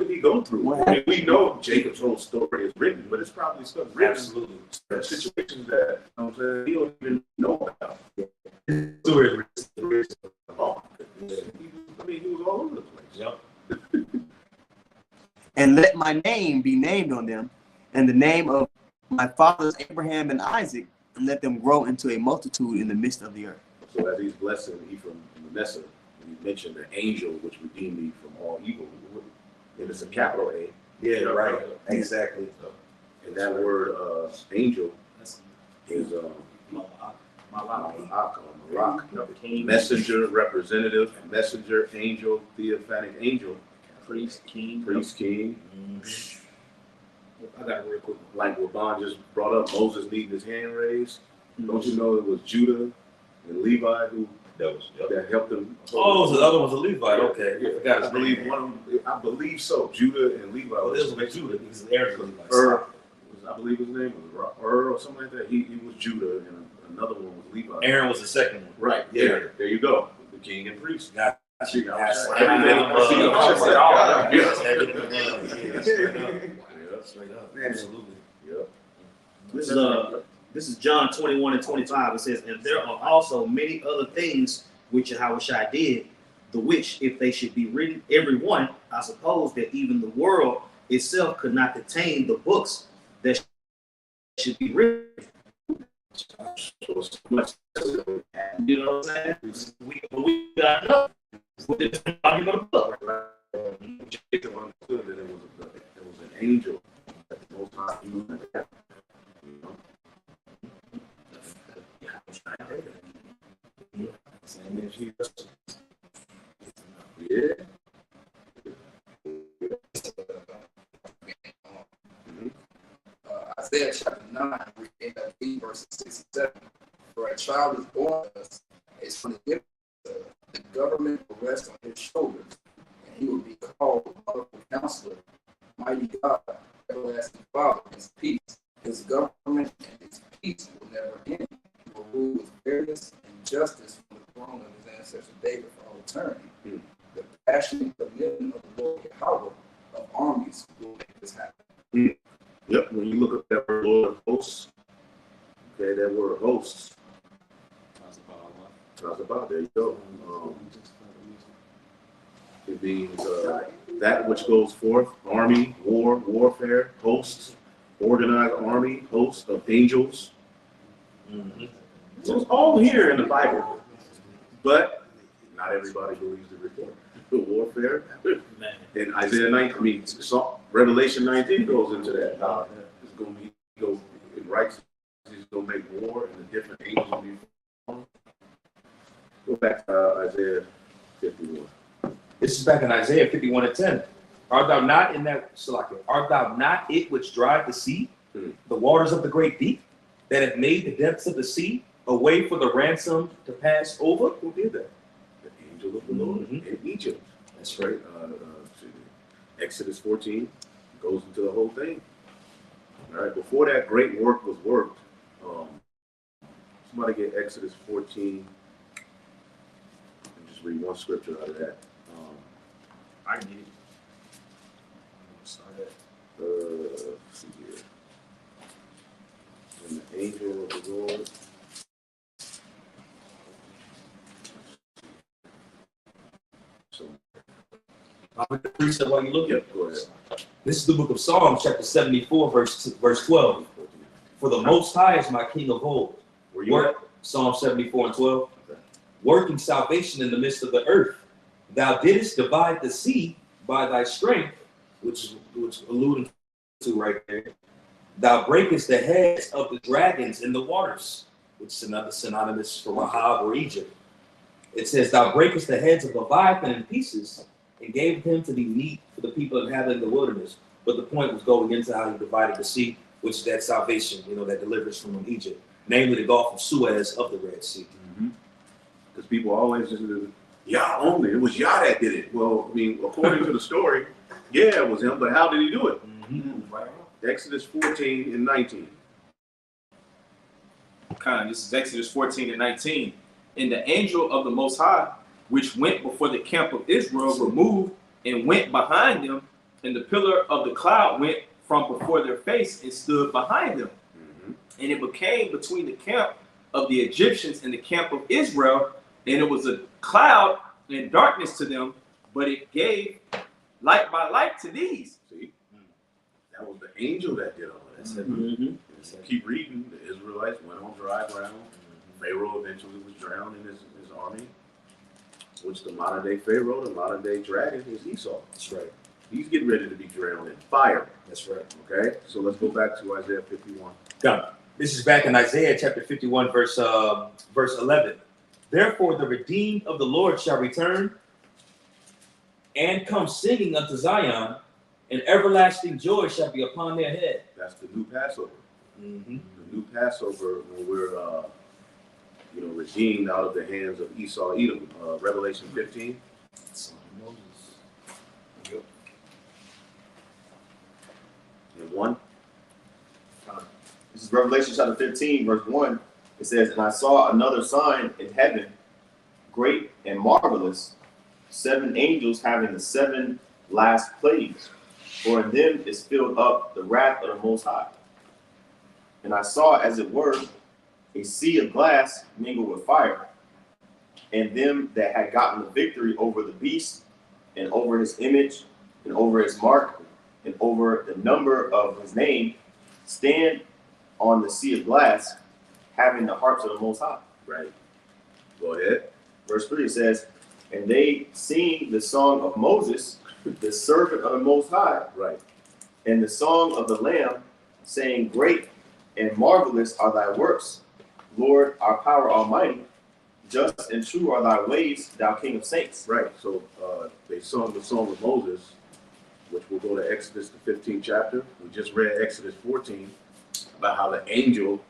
he go through? I mean, we know Jacob's whole story is written, but it's probably stuff written. Absolutely. Situations that you know what I'm saying, he don't even know about. His story is written. I mean, he was all over the place. Yep. And let my name be named on them, and the name of my fathers Abraham and Isaac, and let them grow into a multitude in the midst of the earth. So as he's blessing Ephraim and Manasseh, he mentioned the angel which redeemed me from all evil. And it's a capital A. Yeah, right. Exactly. And that word angel is Malak. Messenger, representative, messenger, angel, theophanic angel. Priest, king. Priest, king. I got it real quick. Like what Bond just brought up, Moses needing his hand raised. Don't you know it was Judah and Levi who that helped him? Oh, so the other one's a Levite. Okay. Yeah, I forgot his I believe name. one of them, I believe so. Judah and Levi. Oh, this was Judah because Aaron's a Levite. I believe his name was or something like that. He was Judah and another one was Levi. Aaron was the second one. Right. Yeah. There you go. The king and priest. Got you. Straight up. Absolutely. Yep. This is John 21:25. It says, and there are also many other things which Yahushua did, the which, if they should be written, every one, I suppose that even the world itself could not contain the books that should be written. You know what I'm saying? We got enough. Jacob understood that it was an angel that the Most High used. Yeah. Isaiah chapter 9, we end up reading verses 6 and 7. For a child is born to us, a son is given to us. The government will rest on his shoulders, and he will be called Wonderful Counselor, Mighty God, Everlasting Father, His peace. His government and his peace will never end. He will rule with fairness and justice from the throne of his ancestor David for all eternity. The passionate commitment of the Lord Yahweh of armies will make this happen. Yep, when you look up that word Lord of hosts, okay, that word hosts. Talks about, there you go. It means that which goes forth, army, war, warfare, hosts, organized army, host of angels. So it's all here in the Bible, but not everybody believes the report. The warfare. And Isaiah 19, Revelation 19 goes into that. It's going to be in righteousness. He's going to make war, and the different angels will be formed. Go back to Isaiah 51. This is back in Isaiah 51:10. Art thou not in that, art thou not it which drive the sea, the waters of the great deep, that have made the depths of the sea a way for the ransom to pass over? Who did that? The angel of the Lord in Egypt. That's right. Exodus 14 goes into the whole thing. All right. Before that great work was worked, somebody get Exodus 14 and just read one scripture out of that. I can get it. Start at. Let's see here. And the angel of the Lord. So, While you look at go ahead. this is the book of Psalms, chapter 74, verse 12. For the Most High is my King of old. Were you at? Psalm 74:12. Working salvation in the midst of the earth. Thou didst divide the sea by thy strength, which alluding to right there. Thou breakest the heads of the dragons in the waters, which is another synonymous for Rahab or Egypt. It says, thou breakest the heads of Leviathan in pieces and gave him to be meat for the people inhabiting the wilderness. But the point was going into how he divided the sea, which is that salvation, that delivers from Egypt, namely the Gulf of Suez of the Red Sea. Because people always just do, Yah only. It was Yah that did it. Well, I mean, according to the story, yeah, it was him, but how did he do it? Exodus 14 and 19. This is Exodus 14 and 19. And the angel of the Most High, which went before the camp of Israel, removed and went behind them, and the pillar of the cloud went from before their face and stood behind them. And it became between the camp of the Egyptians and the camp of Israel, and it was a cloud and darkness to them, but it gave light by light to these. See, that was the angel that did all that. So keep reading. The Israelites went on dry ground. Pharaoh eventually was drowned in his army, which the modern day Pharaoh, the modern day dragon, is Esau. That's right. He's getting ready to be drowned in fire. That's right. Okay, so let's go back to Isaiah 51. Come. This is back in Isaiah chapter 51, verse 11. Therefore, the redeemed of the Lord shall return and come singing unto Zion, and everlasting joy shall be upon their head. That's the new Passover. The new Passover when we're redeemed out of the hands of Esau, Edom. Revelation 15. And 1. This is Revelation chapter 15, verse 1. It says, and I saw another sign in heaven, great and marvelous, 7 angels having the 7 last plagues, for in them is filled up the wrath of the Most High. And I saw, as it were, a sea of glass mingled with fire, and them that had gotten the victory over the beast, and over his image, and over his mark, and over the number of his name, stand on the sea of glass, having the harps of the Most High. Right. Go ahead. Verse 3 says, and they sing the song of Moses, the servant of the Most High, Right. and the song of the Lamb, saying, great and marvelous are thy works, Lord, our power almighty. Just and true are thy ways, thou King of saints. Right. So they sung the song of Moses, which we'll go to Exodus, the 15th chapter. We just read Exodus 14 about how the angel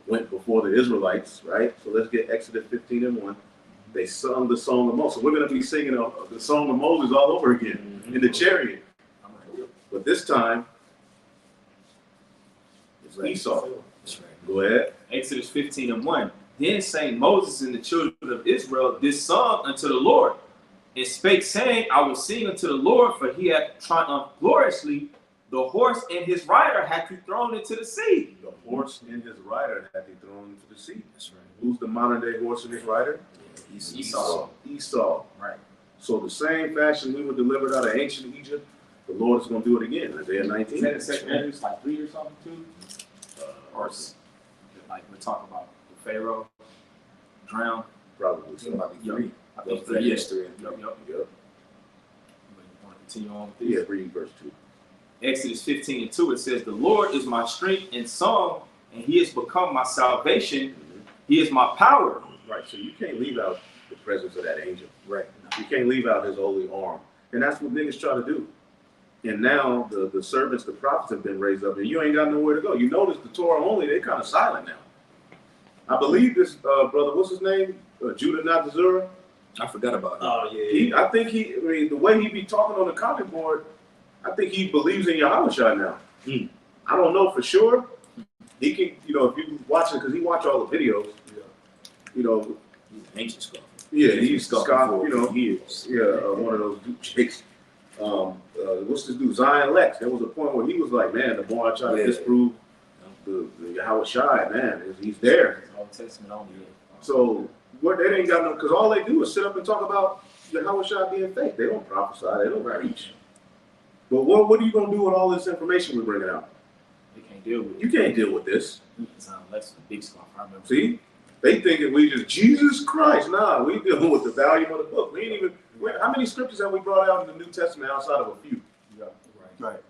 went before the Israelites, right? So let's get Exodus 15 and 1. They sung the song of Moses. So we're going to be singing the song of Moses all over again in the chariot. But this time, it's Esau. Go ahead. Exodus 15 and 1. Then sang Moses and the children of Israel this song unto the Lord, and spake, saying, I will sing unto the Lord, for he hath triumphed gloriously. The horse and his rider hath he thrown into the sea. The horse and his rider hath he thrown into the sea. That's right. Who's the modern day horse and his rider? Esau. Esau. Right. So the same fashion we were delivered out of ancient Egypt, the Lord is going to do it again. Isaiah 19. Is that in Second Ezra, like 3 or something too? Or like we're talking about the Pharaoh drowned. Probably so. Might be 3. I think That 3. history. Yep. Yep. You want to continue on with this? Yeah, read verse 2. Exodus 15 and 2, it says, the Lord is my strength and song, and he has become my salvation. He is my power. Right, so you can't leave out the presence of that angel. Right. You can't leave out his holy arm. And that's what niggas try to do. And now the servants, the prophets have been raised up, and you ain't got nowhere to go. You notice the Torah only, they're kind of silent now. I believe this brother, what's his name? Jun8.23. I forgot about that. Oh, yeah. I think the way he be talking on the comment board, I think he believes in Yahushua now. I don't know for sure. He can, if you watch it, because he watch all the videos, Ancient scoffer. yeah, he's scoffing, years. one of those chicks. What's this dude, Zion Lex? There was a point where he was like, man, the more I try to disprove the Yahushua, man, he's there. Old Testament only. So what they ain't got no, because all they do is sit up and talk about Yahushua being fake. They don't prophesy, they don't preach. But what are you gonna do with all this information we're bringing out? They can't deal with it. You can't deal with this. That's the big scoffer. I remember. See, they thinking we just Jesus Christ. Nah, we dealing with the volume of the book. We ain't even. How many scriptures have we brought out in the New Testament outside of a few? Yeah, Right.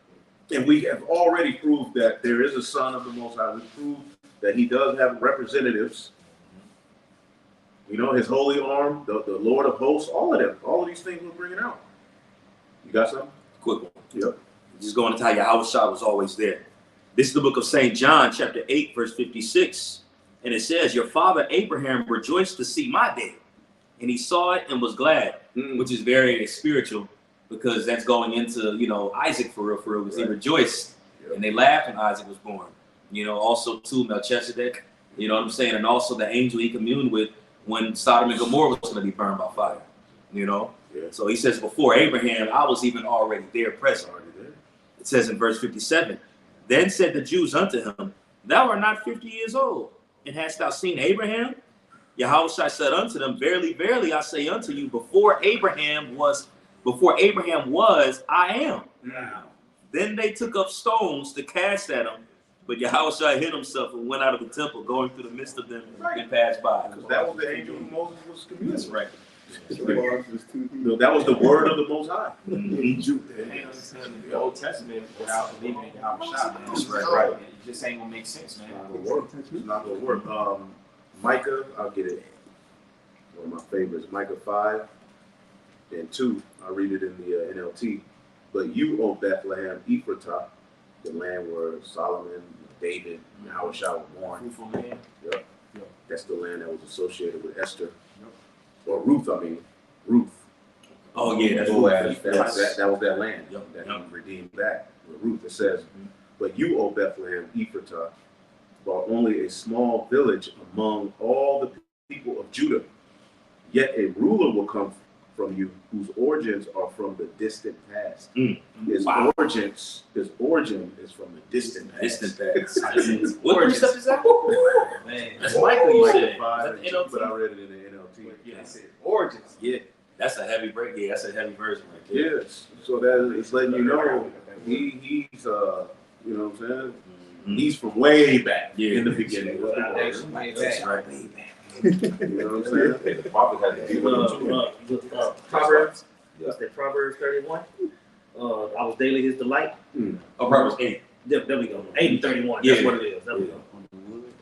And we have already proved that there is a Son of the Most High. We proved that He does have representatives. His holy arm, the Lord of hosts, all of them, all of these things we're bringing out. You got something? Quick one. Yep. Just going to tell you Yahushua was always there. This is the book of St. John, chapter 8, verse 56. And it says, your father Abraham rejoiced to see my day. And he saw it and was glad, which is very spiritual, because that's going into, Isaac for real, because he rejoiced. Yep. And they laughed when Isaac was born. Also, too, Melchizedek, you know what I'm saying? And also the angel he communed with when Sodom and Gomorrah was going to be burned by fire. You know? Yeah. So he says, before Abraham, I was even already there present. It says in verse 57, then said the Jews unto him, thou art not 50 years old, and hast thou seen Abraham? Yahushua said unto them, verily, verily, I say unto you, before Abraham was, I am. Now, Then they took up stones to cast at him, but Yahushua hid himself and went out of the temple, going through the midst of them and passed by. because that was the angel who Moses was communicating. Right. No, that was the word of the Most High. Mhm. The Old Testament without believing in Yahushua, man. That's right. It just ain't gonna make sense, man. It's not gonna work. It's not gonna work. Micah, I'll get it. One of my favorites, Micah 5 and 2. I read it in the NLT. But you, O Bethlehem Ephratah, the land where Solomon, David, and Yahushua were born. Fruitful man. Yep. That's the land that was associated with Esther. Or Ruth, Ruth. Oh, yeah, that's That was that land Yep. that he redeemed back. With Ruth, it says, but you, O Bethlehem Ephratah, are only a small village among all the people of Judah. Yet a ruler will come from you whose origins are from the distant past. His origin is from the distant past. What precept is that? Man. That's Michael, you said. Micah 5 That's and the 2, but I NLT. read it in the NLT. Yeah, I said origins. Yeah, that's a heavy break. Yeah, that's a heavy version right there. Yes. So that is letting you know he's you know what I'm saying? He's from way back in the beginning. That's right. You know what I'm saying? The prophet had to deal with him too. Proverbs. What's that? Proverbs 31. I was daily his delight. Oh, Proverbs 8. There we go. 8 and 31. Yeah. That's what it is. There we go.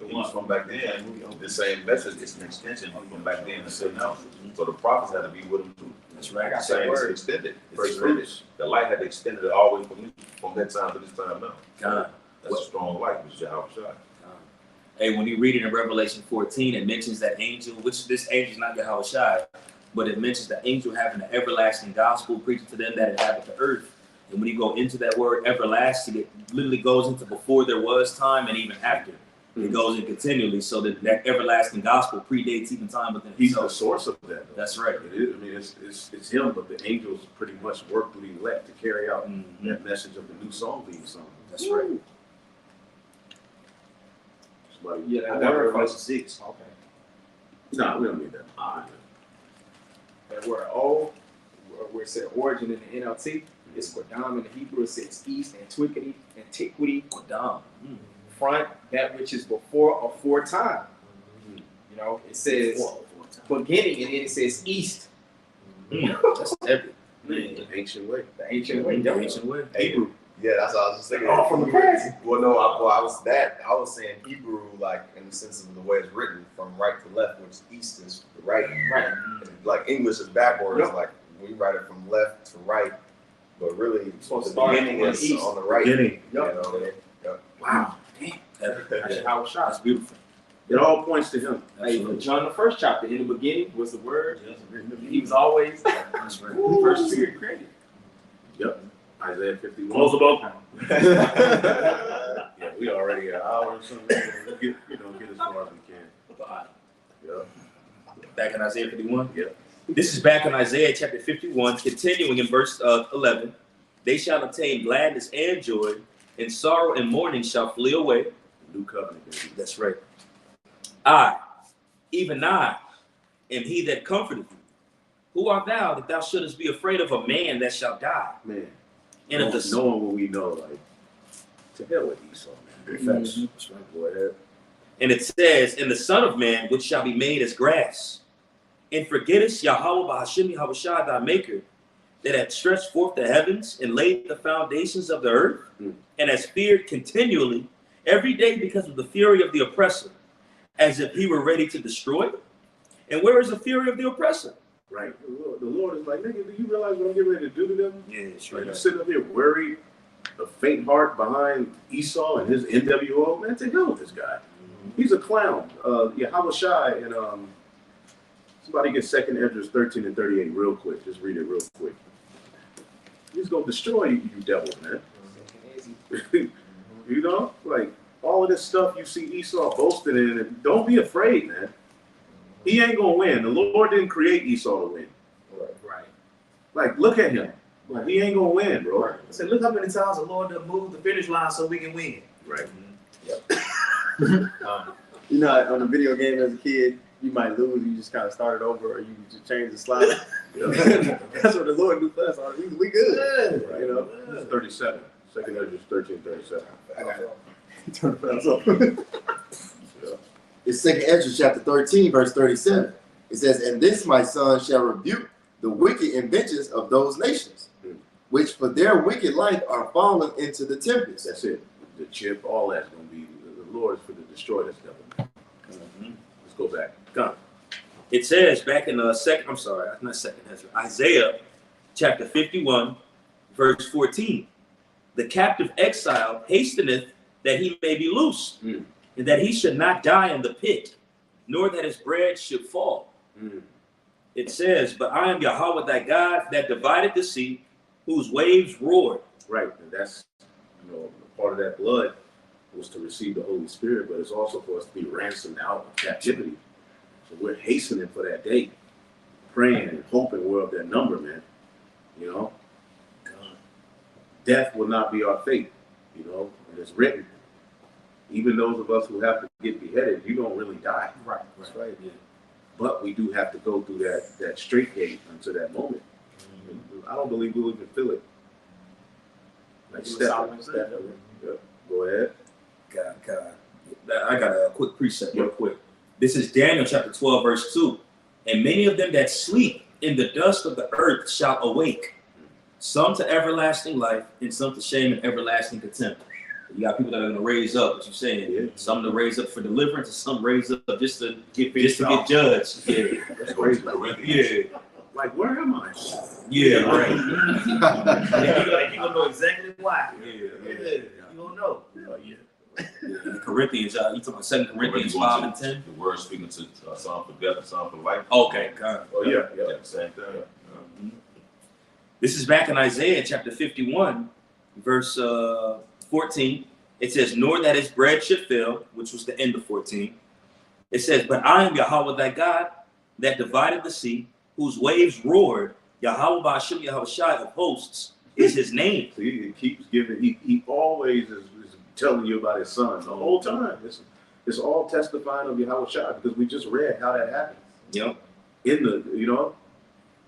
He's from back then. The same message is an extension from back then to say now. So the prophets had to be with him too. That's right. The same is extended. It's extended. The light had to extend it all the way from that time to this time now. God. That's a strong light, which is Yahushua. Hey, when you read it in Revelation 14, it mentions that angel, which this angel is not Yahushua, but it mentions the angel having the everlasting gospel preaching to them that inhabit the earth. And when you go into that word everlasting, it literally goes into before there was time and even after. It goes in continually, so that everlasting gospel predates even time within He's the itself. source of that. Though. That's right. It is, I mean, it's him, but the angels pretty much work through the elect to carry out that message of the new song being sung. That's right. Somebody, Yeah, I that got word. Revelation 6. Okay. nah, we don't need that. That word O, where it said origin in the NLT, it's Qadam in the Hebrew. It says east, antiquity, Qadam. front, that which is before or for time. You know, it says beginning, and then it says east. That's heavy. The ancient way. The ancient way. The ancient way. Hebrew. Yeah, that's what I was just thinking. Oh, from the past. Well, no, I was saying Hebrew, like in the sense of the way it's written, from right to left, which east is right. Right. Like English is backwards. Yep. Like we write it from left to right, but really supposed to the start beginning from is the east. on the right. Beginning. You know? Yep. Wow. Damn. That's Yahushua. That's beautiful. It all points to him. Hey, Absolutely. John, the first chapter, in the beginning was the word. He was always That's right. the first spirit created. Yep. Isaiah 51. Close the boat. Yeah, we already an hour or something. We'll get as far as we can. Yeah. Back in Isaiah 51? Yeah. This is back in Isaiah chapter 51, continuing in verse 11. They shall obtain gladness and joy, and sorrow and mourning shall flee away. New covenant, baby. That's right. I, even I, am he that comforteth thee. Who art thou that thou shouldest be afraid of a man that shall die? Man. And of the knowing what we know, like, to hell with Esau, man. That's right. Go ahead. And it says, and the Son of Man, which shall be made as grass. And forgettest Yahweh Bahashim Yahushua thy maker, that hath stretched forth the heavens and laid the foundations of the earth, and has feared continually every day because of the fury of the oppressor, as if he were ready to destroy? And where is the fury of the oppressor? Right. The Lord is like, nigga, do you realize what I'm getting ready to do to them? Yeah, Like, you sitting up here worried, a faint heart behind Esau and his NWO. Man, to hell with this guy. He's a clown. Yahushua and somebody get 2nd Esdras 13 and 38 real quick. Just read it real quick. He's gonna destroy you, you devils, man. You know, like all of this stuff you see Esau boasting in, and don't be afraid, man. He ain't gonna win. The Lord didn't create Esau to win. Right. Like, look at him. Like, he ain't gonna win, bro. I said, look how many times the Lord done moved the finish line so we can win. Right. You know, on a video game as a kid, you might lose. You just kind of start it over, or you just change the slide. That's what the Lord do for us. We good. Right. You know. It's 37. Second Ezra 13:37. I got it. Turn the flaps up. It's 2 Ezra chapter 13, verse 37. It says, "And this, my son, shall rebuke the wicked inventions of those nations, which for their wicked life are fallen into the tempest." That's it. The chip, all that's gonna be the Lord is for to destroy this devil. Let's go back. Come. It says back in Isaiah chapter 51, verse 14, the captive exile hasteneth that he may be loose, and that he should not die in the pit, nor that his bread should fall. It says, but I am Yahweh thy God that divided the sea, whose waves roared. Right, and that's, part of that blood was to receive the Holy Spirit, but it's also for us to be ransomed out of captivity. So we're hastening for that day, praying and hoping we're of that number, man. Death will not be our fate, and it's written. Even those of us who have to get beheaded, you don't really die. Right. That's right. Yeah. But we do have to go through that straight gate until that moment. I don't believe we'll even feel it. Like step. Yeah. Go ahead. God. I got a quick precept real quick. This is Daniel chapter 12, verse 2. And many of them that sleep in the dust of the earth shall awake, some to everlasting life, and some to shame and everlasting contempt. You got people that are going to raise up, what you're saying. Yeah. Some to raise up for deliverance, and some raise up just to get judged. Yeah. That's crazy. Yeah. Like, where am I? Yeah, right. You gonna know exactly why. Yeah. You gonna know. Corinthians, you talking about 2 Corinthians 5 and 10? The word speaking to some for death and some for life. Okay, God. Oh, yeah. Same thing. This is back in Isaiah chapter 51, verse 14. It says, nor that his bread should fail, which was the end of 14. It says, but I am Yahweh thy God, that divided the sea, whose waves roared. Yahweh Ba'ashem Yahushai of hosts is his name. So he keeps giving, he always is telling you about his son the whole time. It's all testifying of Yahushua, because we just read how that happened. Yep.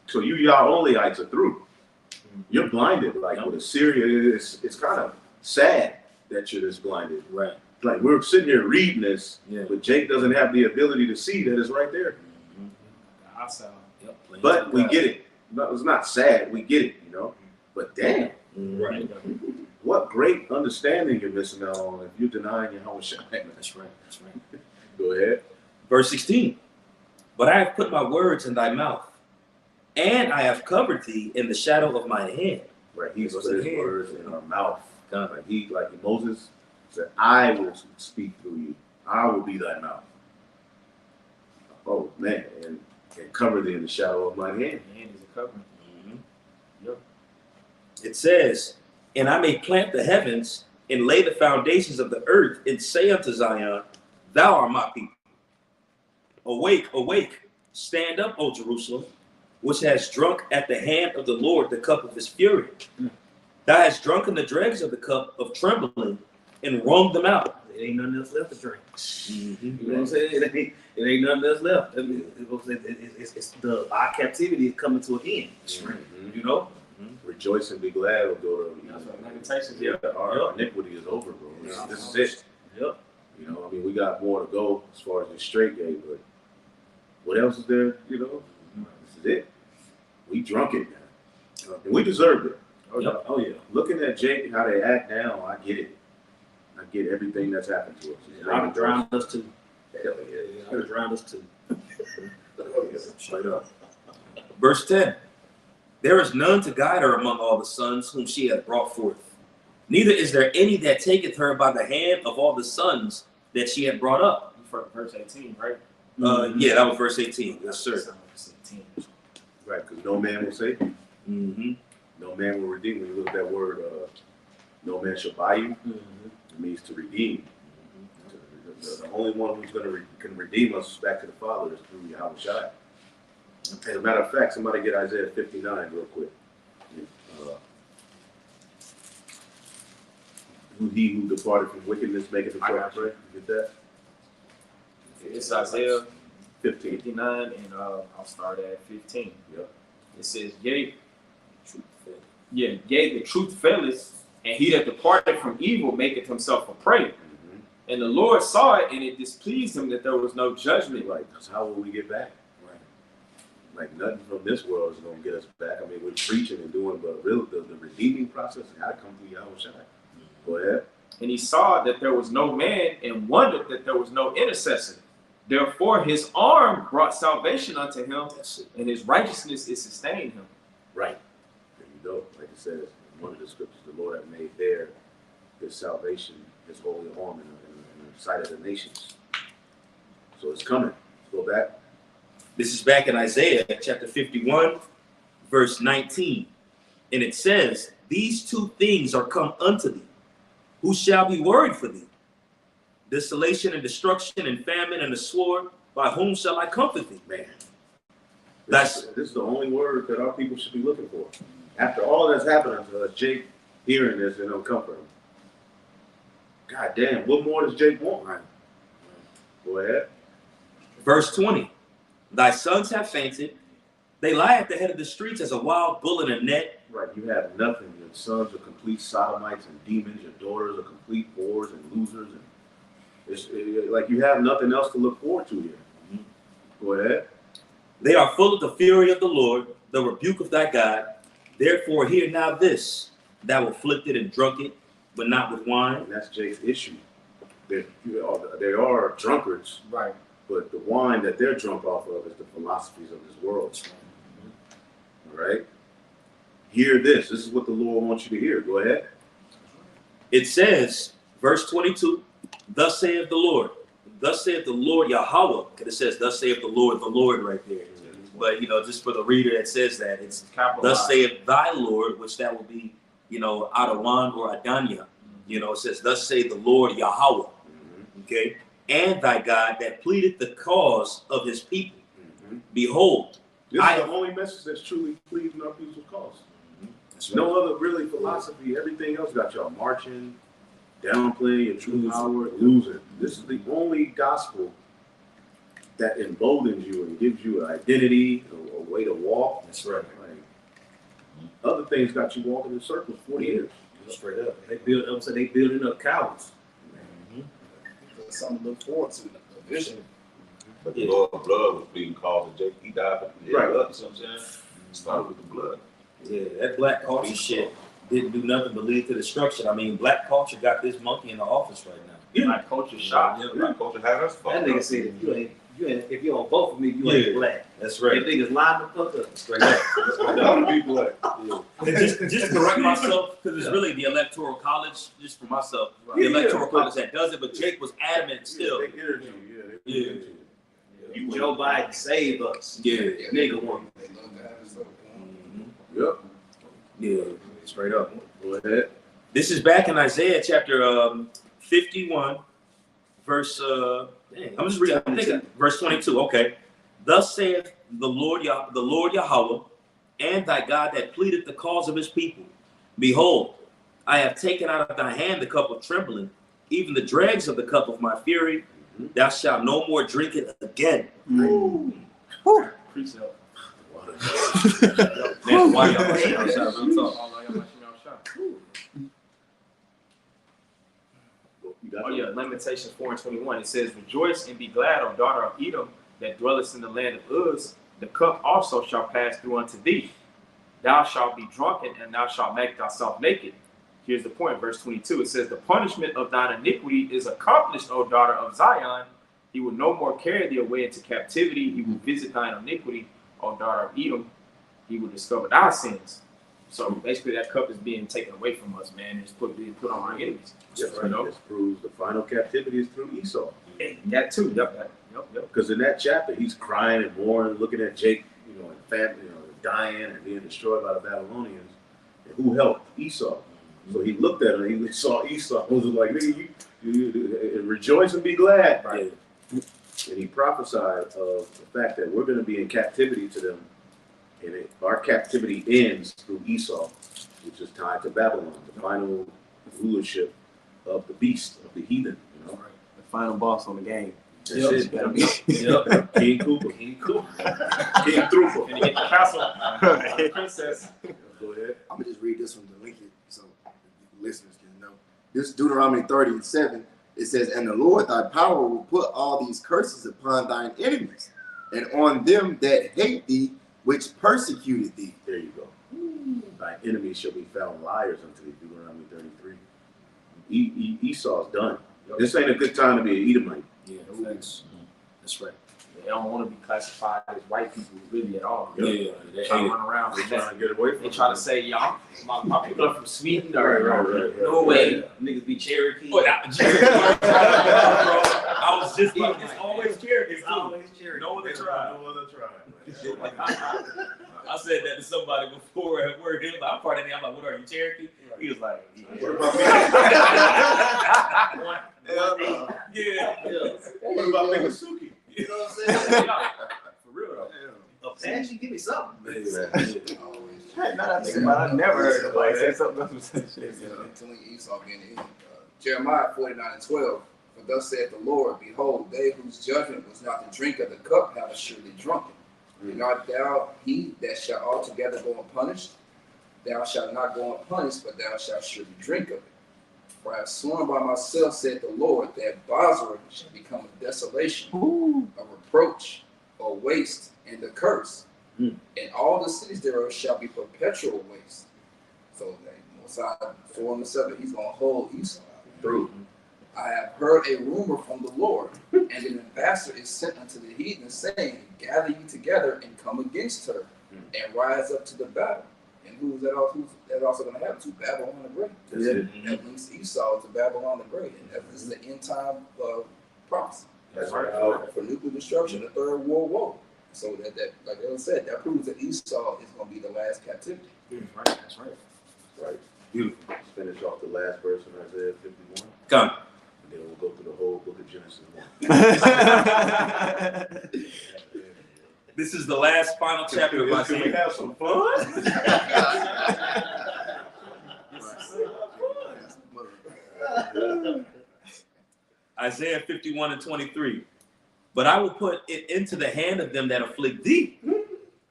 So you Yah-onlyites are through. You're blinded. Like with Assyria, it's kind of sad that you're this blinded. Right. Like we're sitting here reading this, Yeah. but Jake doesn't have the ability to see that it's right there. Yep. But we get it. No, it's not sad. We get it, But damn, Right. what great understanding you're missing out on if you're denying Yahushua. That's right. Go ahead. Verse 16. But I have put my words in thy mouth, and I have covered thee in the shadow of my hand. Right. He's What's put in his hand? words in our mouth. God. Like Moses said, I will speak through you. I will be thy mouth. Oh man, and cover thee in the shadow of my hand. It says, and I may plant the heavens and lay the foundations of the earth and say unto Zion, thou art my people. Awake, awake, stand up, O Jerusalem, which has drunk at the hand of the Lord the cup of his fury. Thou hast drunken the dregs of the cup of trembling and wrung them out. It ain't nothing else left to drink. Mm-hmm. You know what I'm saying? It ain't nothing else left. Our captivity is coming to an end. You know? Rejoice and be glad, O daughter of That's Eden. what Lamentations. Yeah, our iniquity is over, bro. This is it. Yep. We got more to go as far as the straight gate, but what else is there? This is it. We drunk it now. And we deserved it. Oh yeah. Looking at Jake, how they act now, I get it. I get everything that's happened to us. I would drown us too. Hell yeah. I would drown us too. Straight up. Verse 10. There is none to guide her among all the sons whom she hath brought forth. Neither is there any that taketh her by the hand of all the sons that she had brought up. Verse 18, right? Yeah, that was verse 18. Yes, sir. Verse 18. Right, because no man will save you. Mm-hmm. No man will redeem. When you look at that word, no man shall buy you, it means to redeem. The only one who's can redeem us back to the Father is through Yahweh Shai. As a matter of fact, somebody get Isaiah 59 real quick. He who departed from wickedness maketh himself pray. You get that? It's Isaiah 15. 59, and I'll start at 15. Yep. It says, yea, the truth faileth, and he that departed from evil maketh himself a prey. Mm-hmm. And the Lord saw it, and it displeased him that there was no judgment. Right, because how will we get back? Right. Like nothing from this world is going to get us back. I mean, we're preaching and doing, but really the redeeming process got to come through Yahweh Shai. Go ahead. And he saw that there was no man, and wondered that there was no intercessor. Therefore his arm brought salvation unto him, and his righteousness is sustained him. Right. There you go. Like it says in one of the scriptures, the Lord had made there his salvation, his holy arm in the sight of the nations. So it's coming. Let's go back. This is back in Isaiah chapter 51, verse 19. And it says, these two things are come unto thee. Who shall be worried for thee? Desolation and destruction and famine and the sword. By whom shall I comfort thee? Man. This is the only word that our people should be looking for. After all that's happening to us, Jake hearing this and it'll comfort him. God damn, what more does Jake want? Right. Go ahead. Verse 20. Thy sons have fainted. They lie at the head of the streets as a wild bull in a net. Right, you have nothing. Your sons are complete sodomites and demons. Your daughters are complete whores and losers. And it's like you have nothing else to look forward to here. Go ahead. They are full of the fury of the Lord, the rebuke of thy God. Therefore hear now this, thou afflicted and drunken, but not with wine. And that's Jake's issue. They are drunkards, right? But the wine that they're drunk off of is the philosophies of this world. All right? Hear this. This is what the Lord wants you to hear. Go ahead. It says, verse 22, thus saith the Lord. Thus saith the Lord Yahweh. Because it says, thus saith the Lord right there. But, just for the reader that says that, it's thus saith thy Lord, which that will be, Adawan or Adanya. It says, thus saith the Lord Yahweh. Okay? And thy God that pleadeth the cause of his people. Behold, this is the only message that's truly pleasing our people's cause. No other really philosophy. Everything else got y'all marching, downplaying your true power, losing. This is the only gospel that emboldens you and gives you an identity, a way to walk. That's right. Other things got you walking in circles 40 years. Straight up. They building up cowards. Something to look forward to. The vision. But the Lord of blood was being called to Jake. He died for the blood. You know what I'm saying? Started with the blood. Yeah, that black culture shit didn't do nothing but lead to destruction. I mean, black culture got this monkey in the office right now. Black culture shot. Yeah, black culture had us fucked That up. nigga said, if you don't vote for me, you ain't black. That's right. If niggas line the fuck up. Straight up. Gotta be black. And just to correct myself, because it's really the electoral college, just for myself, the electoral college that does it, but Jake was adamant still. They energy, Joe Biden save us. Yeah. Nigga one. They love to have his own. Yep. Yeah, straight up. Go ahead. This is back in Isaiah chapter 51, verse, I'm just reading, I think verse 22, okay. Thus saith the Lord Yahweh, and thy God that pleadeth the cause of his people. Behold, I have taken out of thy hand the cup of trembling, even the dregs of the cup of my fury. Thou shalt no more drink it again. Precept. Man, why y'all rushing outside? Real talk. Oh yeah, Lamentations 4:21. It says, rejoice and be glad, O daughter of Edom, that dwellest in the land of Uz. The cup also shall pass through unto thee. Thou shalt be drunken, and thou shalt make thyself naked. Here's the point, verse 22. It says, the punishment of thine iniquity is accomplished, O daughter of Zion. He will no more carry thee away into captivity. He will visit thine iniquity, O daughter of Edom. He will discover thy sins. So basically that cup is being taken away from us, man. It's being put on our enemies. Yes, right. This proves the final captivity is through Esau. That too. Yep. Because in that chapter, he's crying and mourning, looking at Jake, and family, dying and being destroyed by the Babylonians. And who helped? Esau. So he looked at him and he saw Esau and was like, nigga, you rejoice and be glad. Right. And he prophesied of the fact that we're going to be in captivity to them. And our captivity ends through Esau, which is tied to Babylon, the final rulership of the beast, of the heathen. You know? The final boss on the game. That's Yep. it. Gotta be. Yep. King Cooper. King Trooper. And you get the castle. Princess. Go ahead. I'm gonna just read this one to link it so listeners can know. This Deuteronomy 30:7. It says, "And the Lord thy power will put all these curses upon thine enemies, and on them that hate thee, which persecuted thee." There you go. Thy enemies shall be found liars unto thee. Deuteronomy 33. Esau's done. This ain't a good time to be an Edomite. Yeah, that's right. They don't want to be classified as white people really at all. Yeah. They try to run around. They're trying to get away from They try to say, y'all, my people are from Sweden or Right. Norway. Niggas be Cherokee. But I was just about It's always Cherokee. It's always Cherokee. No other tribe. No other tribe. I said that to somebody before at work. He was like, I'm part of it. I'm like, what are you, Cherokee? He was like, What about me? yeah. What about Miccosukee? You know what I'm saying? For real though. Apache, give me something. Now that I think about it, I never heard nobody say something else. Telling Esau being in Jeremiah 49:12. For thus saith the Lord, behold, they whose judgment was not to drink of the cup have assuredly drunken. And art thou he that shall altogether go unpunished? Thou shalt not go unpunished, but thou shalt surely drink of it. For I have sworn by myself, saith the Lord, that Basra shall become a desolation, a reproach, a waste, and a curse. And all the cities thereof shall be perpetual waste. So Mosiah 4:7, he's going to hold Esau. True. I have heard a rumor from the Lord, and an ambassador is sent unto the heathen, saying, gather ye together and come against her, and rise up to the battle. And who's that also going to happen to? Babylon the Great. That's it. That links Esau to Babylon the Great. And this is the end time prophecy. That's right. For nuclear destruction, the third world war. So that like I said, that proves that Esau is going to be the last captivity. That's right. Right. Beautiful. Let's finish off the last verse in Isaiah 51. Come. And then we'll go through the whole book of Genesis. This is the last final chapter of Can we Isaiah. have some fun? Isaiah 51:23. But I will put it into the hand of them that afflict thee,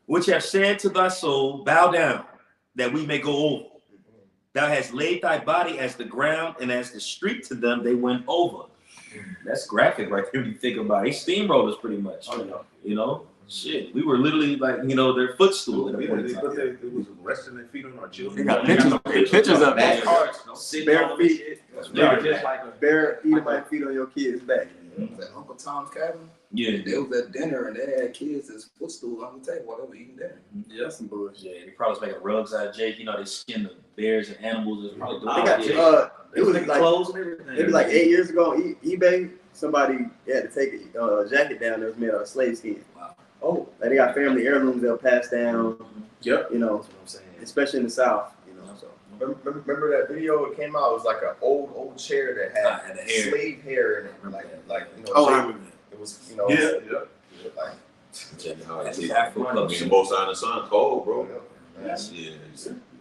which have said to thy soul, bow down, that we may go over. Thou hast laid thy body as the ground, and as the street to them they went over. That's graphic right there when you think about it. They steamrollers pretty much. You know? Shit. We were literally like, their footstool. They was resting their feet on our children. They got pictures of Bad it. cards, sitting Bare on feet. shit. Yeah. Just like a Bare Edomite feet on your kid's back. At Uncle Tom's cabin, Yeah. they was at dinner and they had kids as footstool on the table while they were eating dinner. Yeah, that's some bullshit. Yeah, they probably was making rugs out of Jake. They skin the bears and animals. It's probably They got it was like Clothes and everything. maybe like 8 years ago on eBay. Somebody had to take a jacket down that was made out of slave skin. Wow. Oh, like they got family heirlooms they'll pass down. Yep. You know, That's what I'm saying. especially in the South. You know, so. Remember that video? It came out. It was like an old chair that had Had the hair. slave hair in it, like Oh, I remember it was Yeah. like Tell you how it That's is. Afro I Club mean, shit. both sides of the sun cold, bro. that's Yeah.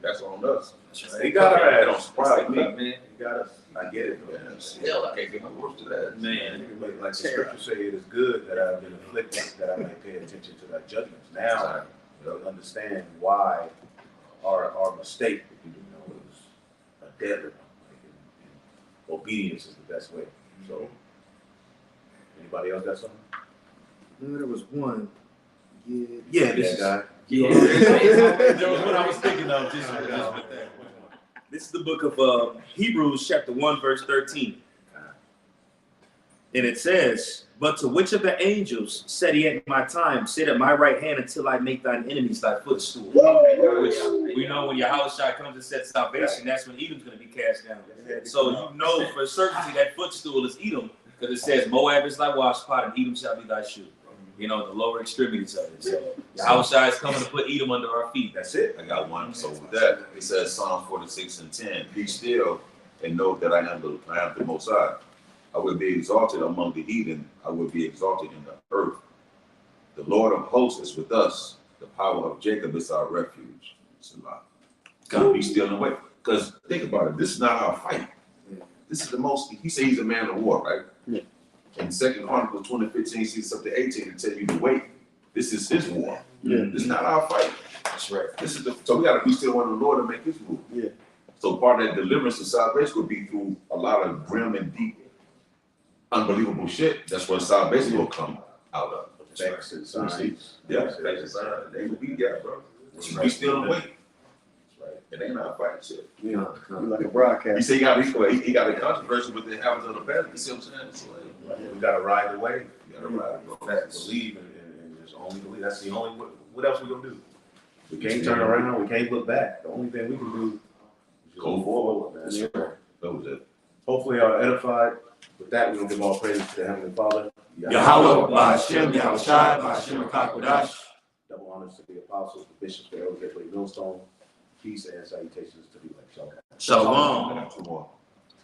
that's on us. They got That us. don't surprise me. Man. You got us. I get it. Hell, I can't get my words to that. Man. Like the scripture say, it is good that I have been afflicted, that I may pay attention to thy judgments. Now, we understand why our mistake, was a deadly one. Obedience is the best way. So, anybody else got something? No, there was one. Yeah, this is guy. Yeah, that was what I was thinking of. This is the book of Hebrews, chapter 1, verse 13. And it says, but to which of the angels said he at my time, sit at my right hand until I make thine enemies thy footstool? Which we know when Yahushua comes and sets salvation, that's when Edom's going to be cast down. So you know for certainty that footstool is Edom, because it says Moab is thy washpot and Edom shall be thy shoe. The lower extremities of it. So Yahushua is coming to put Edom under our feet. That's it. I got one. So with that, it says Psalm 46:10. Be still and know that I am the Most High. I will be exalted among the heathen. I will be exalted in the earth. The Lord of hosts is with us. The power of Jacob is our refuge. It's a lot. Gotta be still and wait. Because think about it. This is not our fight. This is the most. He says he's a man of war, right? Yeah. In 2 Chronicles 20:15, sees up to 18 to tell you to wait. This is his war. Yeah. This is not our fight. That's right. This is the. So we gotta be still on the Lord and make his move. Yeah. So part of that deliverance and salvation would be through a lot of grim and deep, unbelievable shit. That's what salvation will come out of. Facts and signs. Yeah, that's a sign. They will be there, bro. We still and wait. Right. It ain't our fight shit. Yeah. Like a broadcast. He said he got a controversy with the inhabitants of the past. You see what I'm saying? So, We gotta ride the wave. you gotta ride, bro. Believe and just only believe. That's the only. What else we gonna do? We can't turn around. We can't look back. The only thing we can do is Go forward. man. That's right. That was it. Hopefully, y'all edified. With that, we're gonna give all praise to the Heavenly Father. Yahweh, Ba'ashem, Yahushai, Ba'ashem, Akakwadash. Double honors to the apostles, the bishops, the elders that play millstone. Peace and salutations to the elect. Shalom. Shalom. I got 2 more.